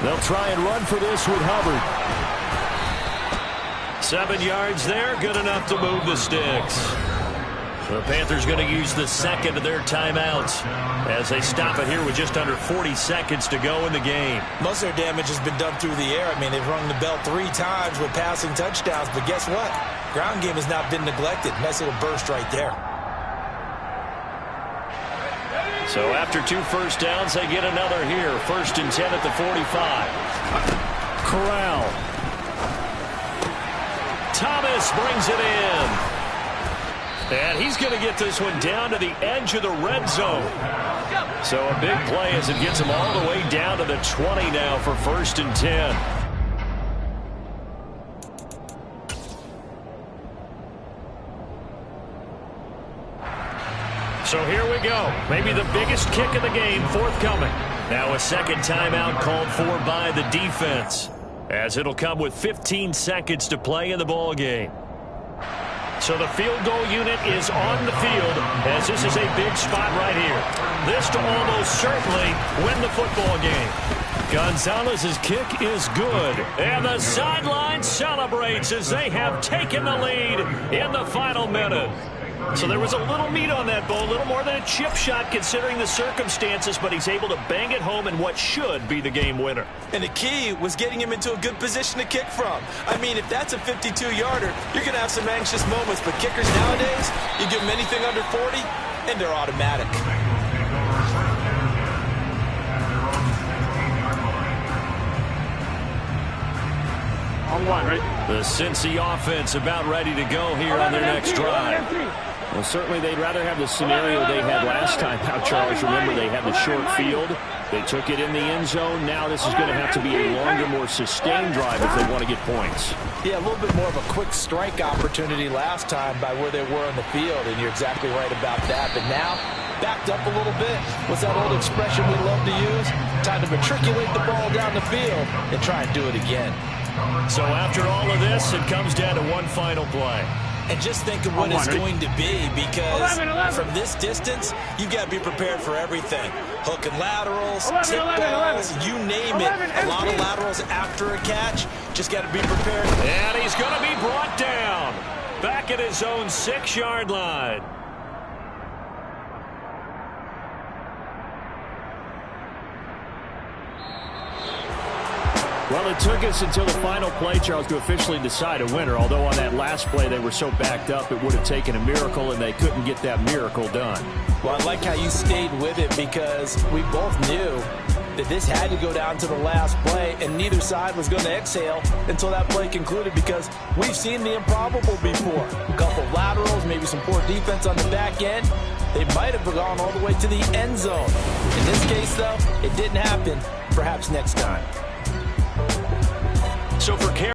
They'll try and run for this with Hubbard. 7 yards there, good enough to move the sticks. The Panthers going to use the second of their timeouts as they stop it here with just under 40 seconds to go in the game. Most of their damage has been done through the air. I mean, they've rung the bell 3 times with passing touchdowns, but guess what? Ground game has not been neglected. Nice little burst right there. So after 2 first downs, they get another here. 1st and 10 at the 45. Corral. Thomas brings it in. And he's going to get this one down to the edge of the red zone. So a big play as it gets him all the way down to the 20 now for 1st and 10. So here we go. Maybe the biggest kick of the game forthcoming. Now a second timeout called for by the defense, as it'll come with 15 seconds to play in the ball game. So the field goal unit is on the field as this is a big spot right here. This to almost certainly win the football game. Gonzalez's kick is good, and the sideline celebrates as they have taken the lead in the final minute. So there was a little meat on that ball, a little more than a chip shot considering the circumstances, but he's able to bang it home in what should be the game winner. And the key was getting him into a good position to kick from. I mean, if that's a 52-yarder, you're going to have some anxious moments, but kickers nowadays, you give them anything under 40, and they're automatic. On one, right? The Cincy offense about ready to go here on their next drive. Well, certainly they'd rather have the scenario they had last time out, Charles. Remember, they had the short field. They took it in the end zone. Now this is going to have to be a longer, more sustained drive if they want to get points. Yeah, a little bit more of a quick strike opportunity last time by where they were on the field, and you're exactly right about that. But now, backed up a little bit. What's that old expression we love to use? Time to matriculate the ball down the field and try and do it again. So after all of this, it comes down to one final play. And just think of what it's going to be, because from this distance, you've got to be prepared for everything. Hook and laterals, tip balls, you name it. A lot of laterals after a catch. Just got to be prepared. And he's going to be brought down back at his own 6-yard line. Well, it took us until the final play, Charles, to officially decide a winner. Although on that last play they were so backed up, it would have taken a miracle, and they couldn't get that miracle done. Well, I like how you stayed with it, because we both knew that this had to go down to the last play, and neither side was going to exhale until that play concluded, because we've seen the improbable before. A couple of laterals, maybe some poor defense on the back end. They might have gone all the way to the end zone. In this case, though, it didn't happen. Perhaps next time. So for